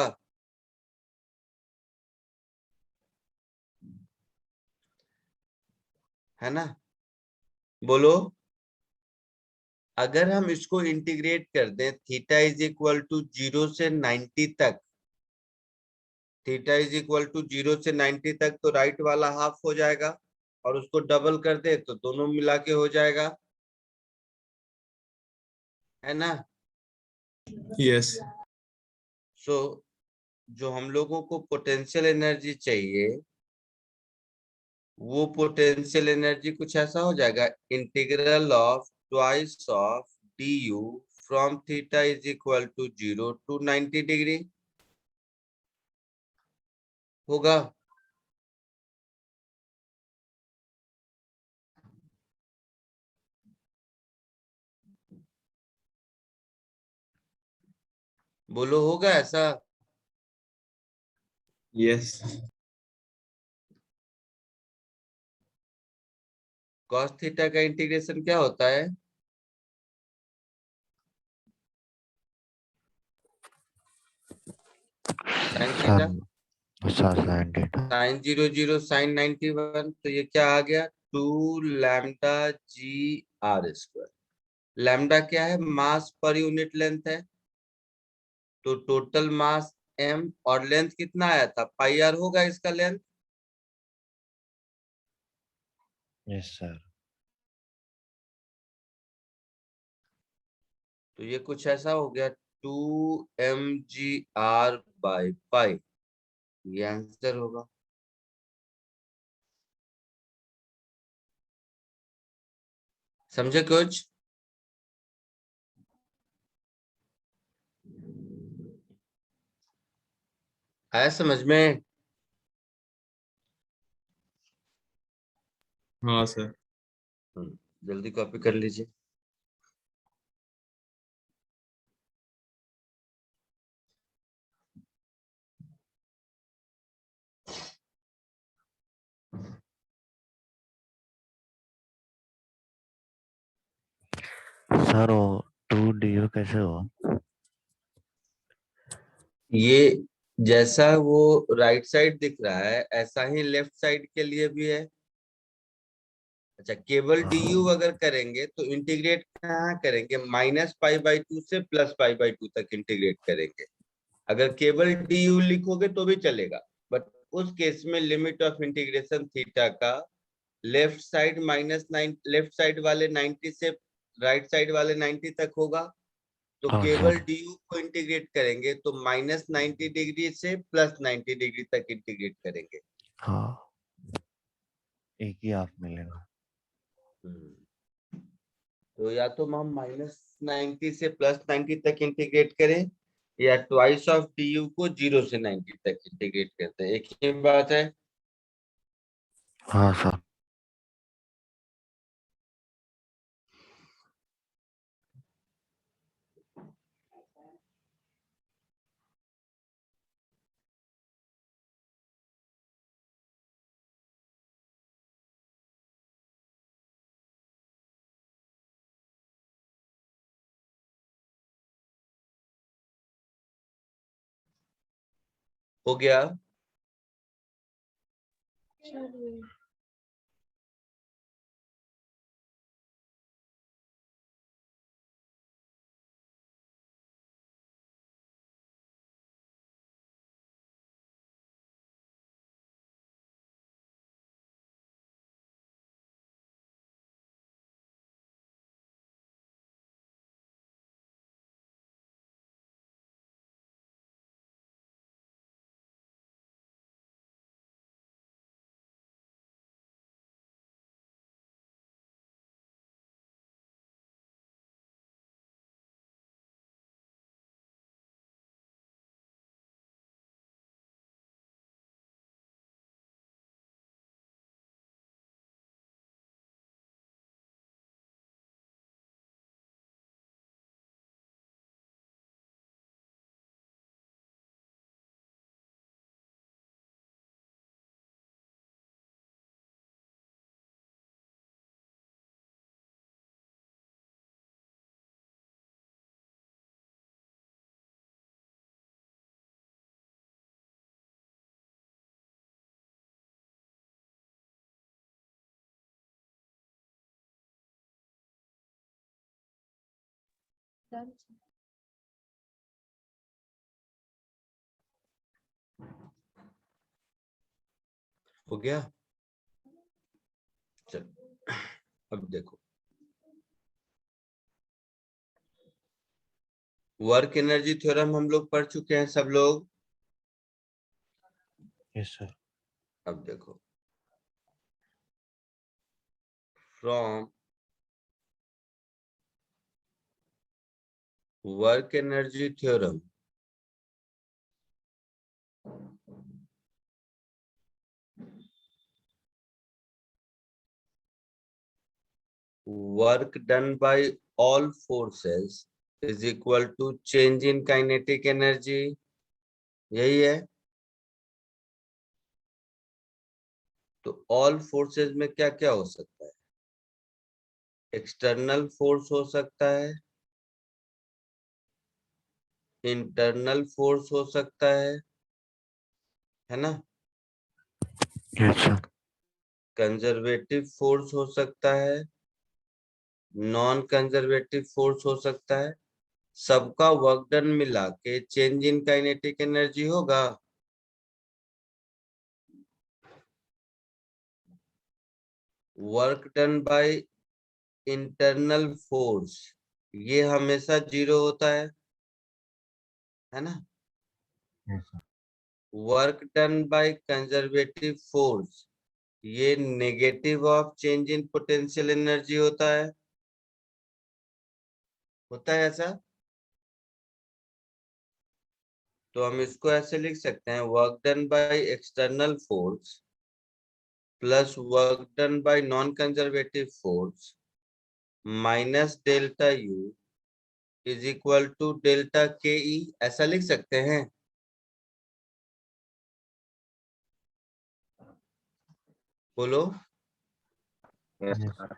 Speaker 1: है ना? बोलो। अगर हम इसको इंटीग्रेट कर दें, थीटा इज इक्वल टू 0 से 90 तक, थीटा इज इक्वल टू 0 से 90 तक, तो राइट वाला हाफ हो जाएगा, और उसको डबल कर दे तो दोनों मिला के हो जाएगा। है ना?
Speaker 4: Yes.
Speaker 1: सो जो हम लोगों को पोटेंशियल एनर्जी चाहिए, वो पोटेंशियल एनर्जी कुछ ऐसा हो जाएगा, integral of twice of D U from theta is equal to 0 to 90 degree होगा। बोलो, होगा ऐसा?
Speaker 4: Yes.
Speaker 1: कॉस थीटा का इंटीग्रेशन क्या होता है? Sine theta
Speaker 3: sir, sir sine theta.
Speaker 1: Sine 0 0 sine 91, तो ये क्या आ गया, two lambda G R square. Lambda क्या है? मास पर यूनिट लेंथ है, तो टोटल मास m और लेंथ कितना आया था? पाई आर होगा इसका लेंथ।
Speaker 3: Yes sir.
Speaker 1: तो ये कुछ ऐसा हो गया 2 mg/पाई, ये आंसर होगा। समझे कुछ? आया समझ में?
Speaker 4: हाँ सर।
Speaker 1: जल्दी कॉपी कर लीजिए।
Speaker 3: सर वो 2 du कैसे हुआ?
Speaker 1: ये जैसा वो राइट साइड दिख रहा है, ऐसा ही लेफ्ट साइड के लिए भी है। अच्छा, केवल
Speaker 3: हाँ।
Speaker 1: du अगर करेंगे तो इंटीग्रेट कहाँ करेंगे? -π/2 से +π/2 तक इंटीग्रेट करेंगे। अगर केवल du लिखोगे तो भी चलेगा, बट उस केस में लिमिट ऑफ इंटीग्रेशन थीटा का लेफ्ट साइड -9, लेफ्ट साइड वाले 90 से राइट साइड वाले 90 तक होगा। तो
Speaker 3: हाँ
Speaker 1: केवल
Speaker 3: सर।
Speaker 1: du को इंटीग्रेट करेंगे तो -90 डिग्री से +90 डिग्री तक इंटीग्रेट करेंगे।
Speaker 3: हाँ, एक ही हाफ मिलेगा।
Speaker 1: तो या तो हम -90 से +90 तक इंटीग्रेट करें, या ट्वाइस ऑफ du को 0 से 90 तक इंटीग्रेट करते हैं। एक ही बात है।
Speaker 3: हाँ सर।
Speaker 1: हो गया?
Speaker 7: Sir wait. Done. Sir.
Speaker 1: हो गया? चलो अब देखो, वर्क एनर्जी थ्योरम हम लोग पढ़ चुके हैं सब लोग।
Speaker 3: Yes sir.
Speaker 1: अब देखो, from work energy theorem work done by all forces is equal to change in kinetic energy, यही है। तो all forces में क्या क्या हो सकता है? एक्सटर्नल फोर्स हो सकता है, इंटरनल फोर्स हो सकता है ना?
Speaker 3: Yes sir.
Speaker 1: कंजर्वेटिव फोर्स हो सकता है, नॉन कंजर्वेटिव फोर्स हो सकता है, सबका वर्क डन मिला के चेंज इन काइनेटिक एनर्जी होगा। Work done by internal force ये हमेशा 0 होता है ना। Work done by conservative force ये negative of change in potential energy होता है ऐसा। तो हम इसको ऐसे लिख सकते हैं, work done by external force plus work done by non conservative force minus delta U is equal to delta K E, ऐसा लिख सकते हैं। बोलो।
Speaker 2: Yes,
Speaker 3: Yes.
Speaker 2: sir.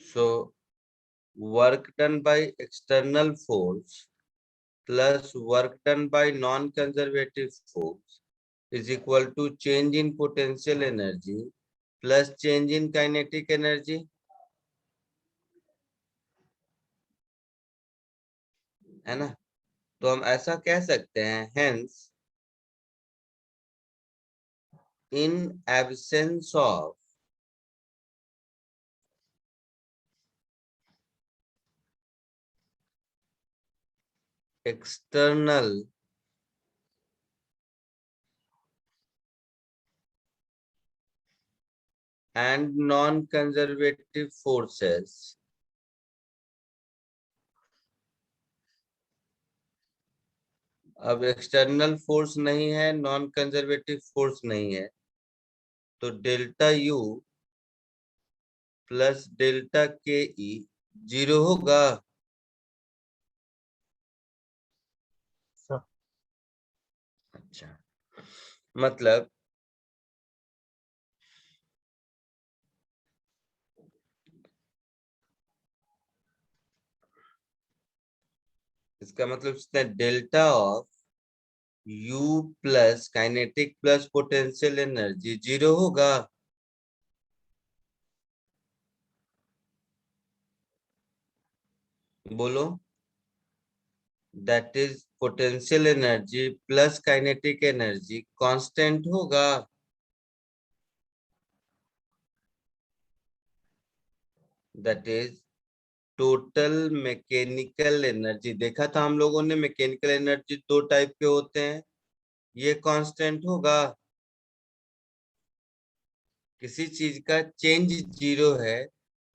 Speaker 1: So work done by external force plus work done by non-conservative force is equal to change in potential energy plus change in kinetic energy, है ना। तो हम ऐसा कह सकते हैं, hence in absence of external and non-conservative forces, अब एक्सटर्नल फोर्स नहीं है, नॉन कंजर्वेटिव फोर्स नहीं है, तो delta U plus delta K ई 0 होगा। अच्छा, मतलब इसका मतलब delta of u plus kinetic plus potential energy 0 होगा। बोलो। That is potential energy plus kinetic energy constant होगा। That is total mechanical energy. देखा था हम लोगों ने, मैकेनिकल एनर्जी 2 टाइप के होते हैं, ये कांस्टेंट होगा। किसी चीज का चेंज 0 है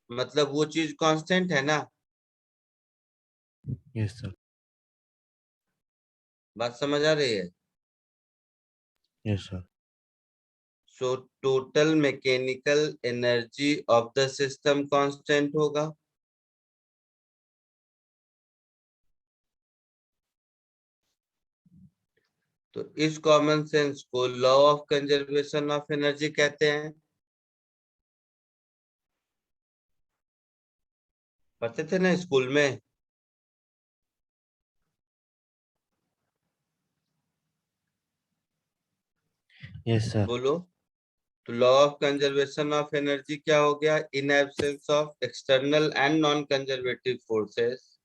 Speaker 1: मतलब वो चीज कांस्टेंट है ना।
Speaker 3: Yes, sir.
Speaker 1: बात समझ आ रही है।
Speaker 3: Yes, sir.
Speaker 1: So total mechanical energy of the system constant होगा। तो इस कॉमन सेंस को law of conservation of energy कहते हैं। पढ़ते थे ना स्कूल में।
Speaker 3: Yes, sir.
Speaker 1: बोलो। तो law of conservation of energy क्या हो गया, in absence of external and non conservative forces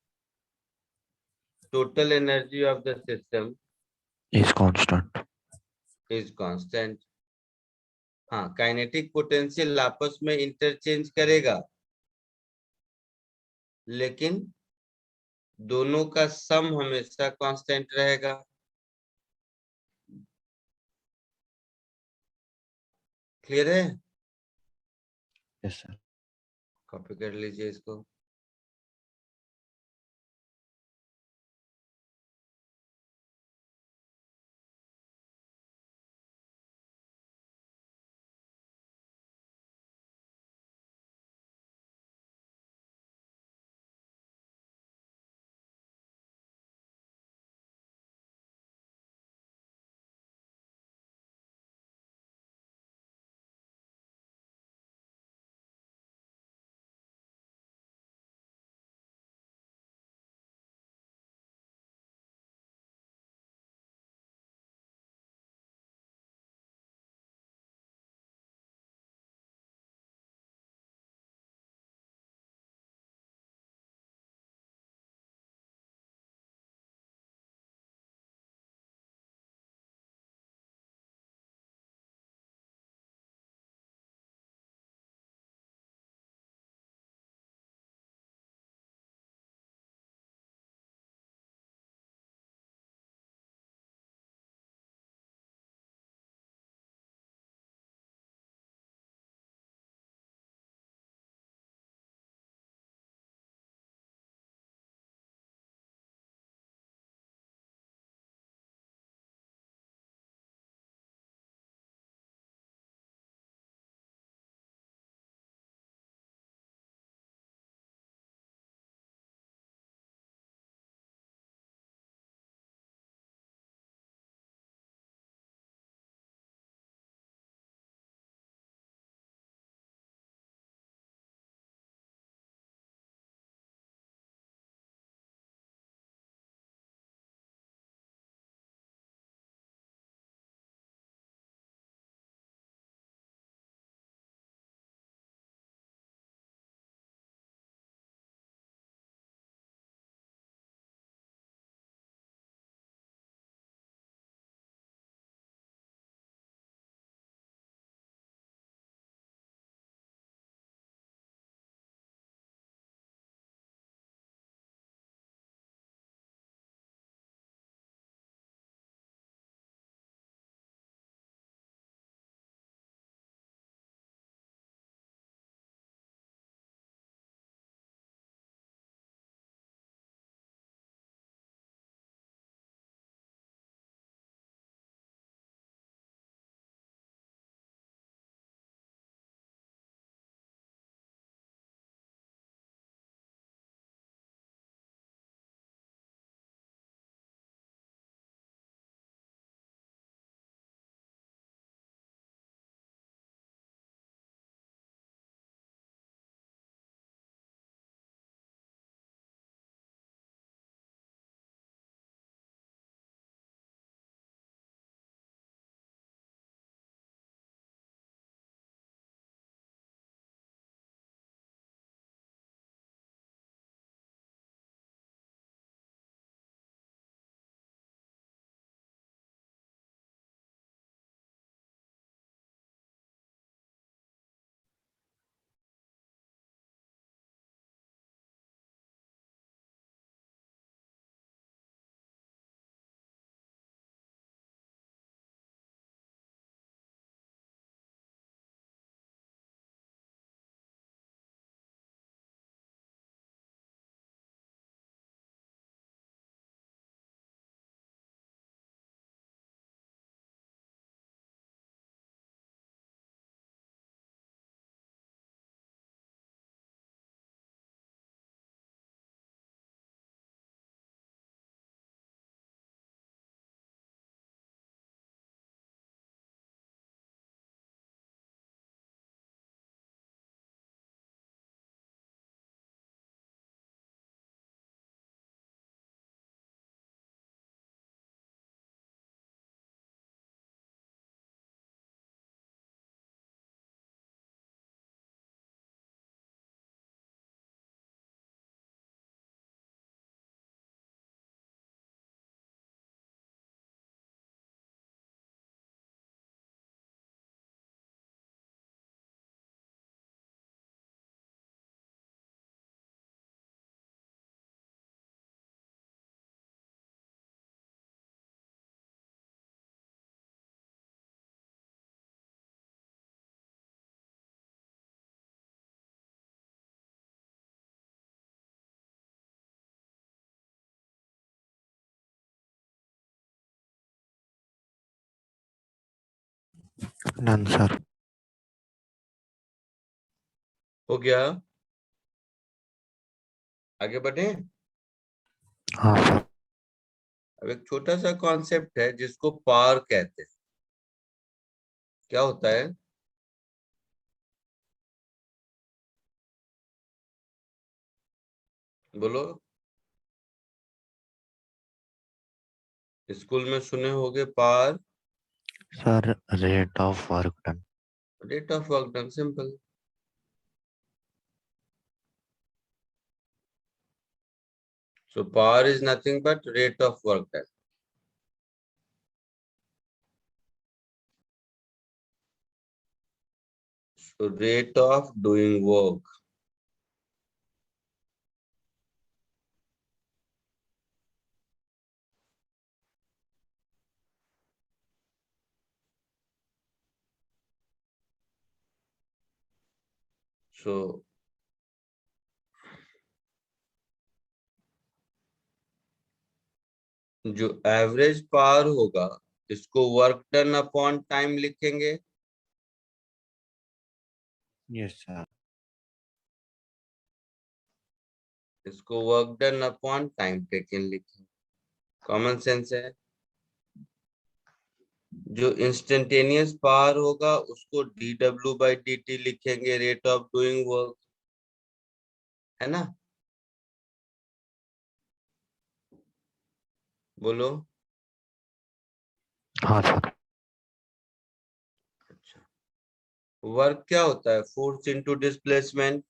Speaker 1: total energy of the system
Speaker 3: Is constant.
Speaker 1: Is constant. हाँ, काइनेटिक पोटेंशियल आपस में इंटरचेंज करेगा, लेकिन दोनों का सम हमेशा कांस्टेंट रहेगा। क्लियर है।
Speaker 3: Yes, sir.
Speaker 1: कॉपी कर लीजिए इसको।
Speaker 3: Done sir.
Speaker 1: हो गया? आगे बढ़े।
Speaker 3: हाँ सर।
Speaker 1: अब एक छोटा सा कॉन्सेप्ट है जिसको पावर कहते हैं। क्या होता है? बोलो। स्कूल में सुने होंगे power.
Speaker 3: Sir rate of work done.
Speaker 1: Rate of work done, simple. So power is nothing but rate of work done. So rate of doing work. So जो एवरेज पावर होगा इसको वर्क डन अपॉन टाइम लिखेंगे।
Speaker 3: Yes sir.
Speaker 1: इसको work done upon time taken लिखेंगे। कॉमन सेंस है। जो इंस्टेंटेनियस पावर होगा उसको dw/dt लिखेंगे, रेट ऑफ डूइंग वर्क, है ना? बोलो।
Speaker 3: हाँ सर।
Speaker 1: अच्छा, वर्क क्या होता है? Force into displacement.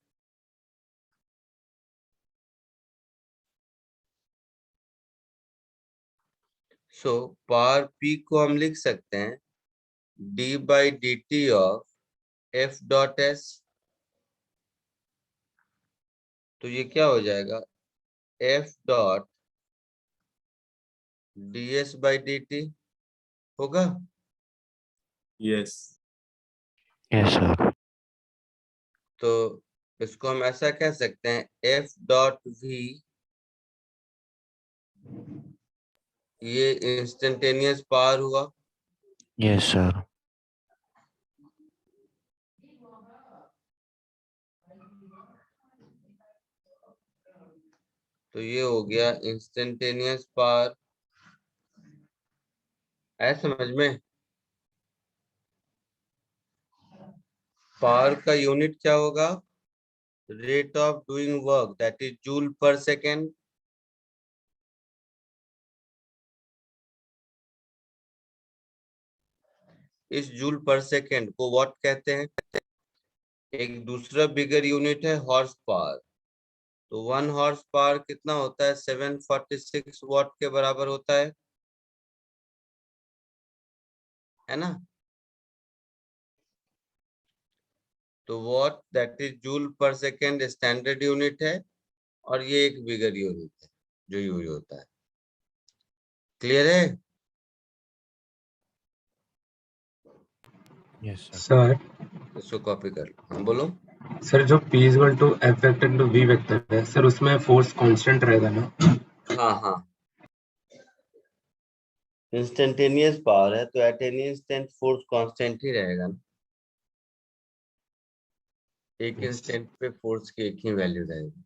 Speaker 1: So power P को हम लिख सकते हैं d/dt ऑफ F.S। तो ये क्या हो जाएगा? F.ds/dt होगा।
Speaker 4: Yes.
Speaker 3: Yes sir.
Speaker 1: तो इसको हम ऐसा कह सकते हैं F.V, ये इंस्टेंटेनियस पावर हुआ।
Speaker 3: Yes sir.
Speaker 1: तो ये हो गया इंस्टेंटेनियस पावर। है समझ में? पावर का यूनिट क्या होगा? Rate of doing work, that is joule पर सेकेंड। इस जूल पर सेकेंड को व्हाट कहते हैं? एक दूसरा बिगर यूनिट है हॉर्स पावर। तो 1 हॉर्स पावर कितना होता है? 746 वॉट के बराबर होता है ना? तो वॉट दैट इज जूल पर सेकेंड स्टैंडर्ड यूनिट है, और ये एक बिगर यूनिट है जो यूज होता है। क्लियर है?
Speaker 3: Yes sir.
Speaker 6: सर
Speaker 1: इसको कॉपी कर लो। हाँ बोलो।
Speaker 6: सर जो P equal to F vector into V vector है सर, उसमें फोर्स कांस्टेंट रहेगा ना?
Speaker 1: हाँ हाँ, इंस्टेंटेनियस पावर है तो at any instant force constant ही रहेगा ना। एक इंस्टेंट पे फोर्स की एक ही वैल्यू रहेगी।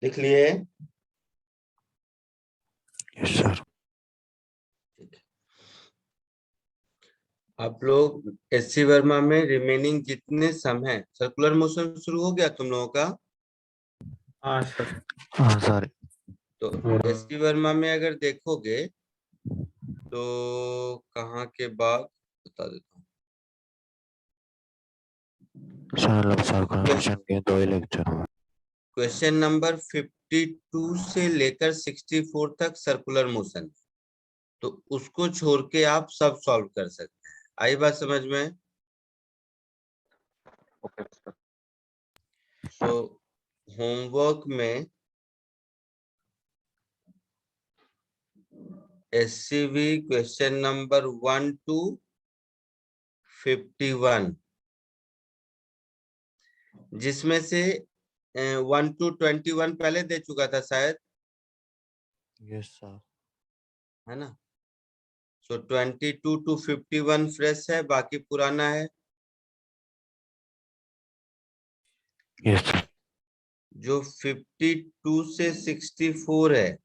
Speaker 1: लिख लिए?
Speaker 3: Yes sir.
Speaker 1: आप लोग एससी वर्मा में रिमेनिंग जितने सम है, सर्कुलर मोशन शुरू हो गया तुम लोगों का?
Speaker 6: हाँ सर।
Speaker 3: हाँ सर।
Speaker 1: तो एससी वर्मा में अगर देखोगे तो कहाँ के बाद बता देता हूँ।
Speaker 3: सर सर्कुलर मोशन के 2 ही लेक्चर हुए।
Speaker 1: क्वेश्चन नंबर 52 से लेकर 64 तक सर्कुलर मोशन, तो उसको छोड़ के आप सब सॉल्व कर सकते हैं। आई बात समझ में?
Speaker 2: Okay sir.
Speaker 1: सो होमवर्क में एससीवी क्वेश्चन नंबर 1 to 51, जिसमें से 1 to 21 पहले दे चुका था शायद,
Speaker 3: यस सर।
Speaker 1: है ना? सो 22 to 51 फ्रेश है, बाकी पुराना है।
Speaker 3: Yes sir.
Speaker 1: जो 52 से 64 है,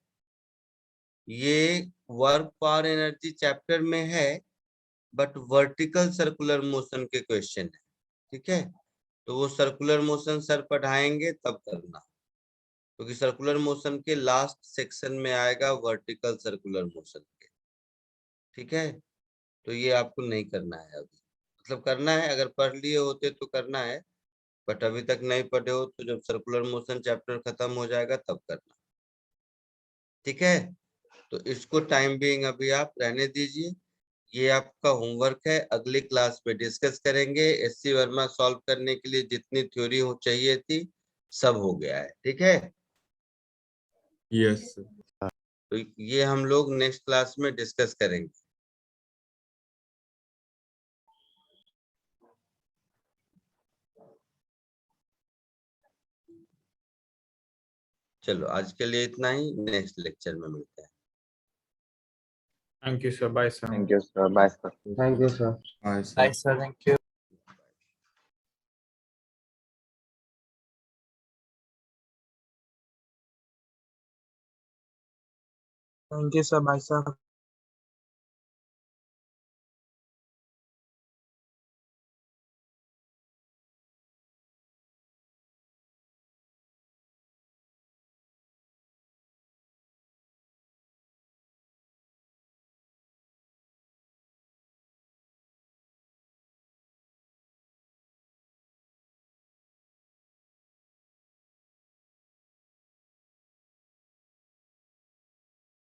Speaker 1: ये वर्क पावर एनर्जी चैप्टर में है, बट वर्टिकल सर्कुलर मोशन के क्वेश्चन है। ठीक है, तो वो सर्कुलर मोशन सर पढ़ाएंगे तब करना, क्योंकि सर्कुलर मोशन के लास्ट सेक्शन में आएगा वर्टिकल सर्कुलर मोशन के। ठीक है, तो ये आपको नहीं करना है अभी, मतलब करना है, अगर पढ़ लिए होते तो करना है, बट अभी तक नहीं पढ़े हो तो जब सर्कुलर मोशन चैप्टर खत्म हो जाएगा तब करना। ठीक है, तो इसको टाइम बीइंग अभी आप रहने दीजिए। ये आपका होमवर्क है, अगली क्लास में डिस्कस करेंगे। एससी वर्मा सॉल्व करने के लिए जितनी थ्योरी हो चाहिए थी सब हो गया है। ठीक है,
Speaker 4: यस सर।
Speaker 1: तो ये हम लोग नेक्स्ट क्लास में डिस्कस करेंगे। चलो आज के लिए इतना ही, नेक्स्ट लेक्चर में मिलते हैं।
Speaker 6: Thank you sir. Bye sir.
Speaker 2: Thank you sir. Bye sir.
Speaker 8: Thank you sir.
Speaker 4: Bye
Speaker 5: Bye,
Speaker 4: sir.
Speaker 5: sir. Thank you.
Speaker 8: Thank you sir. Bye sir.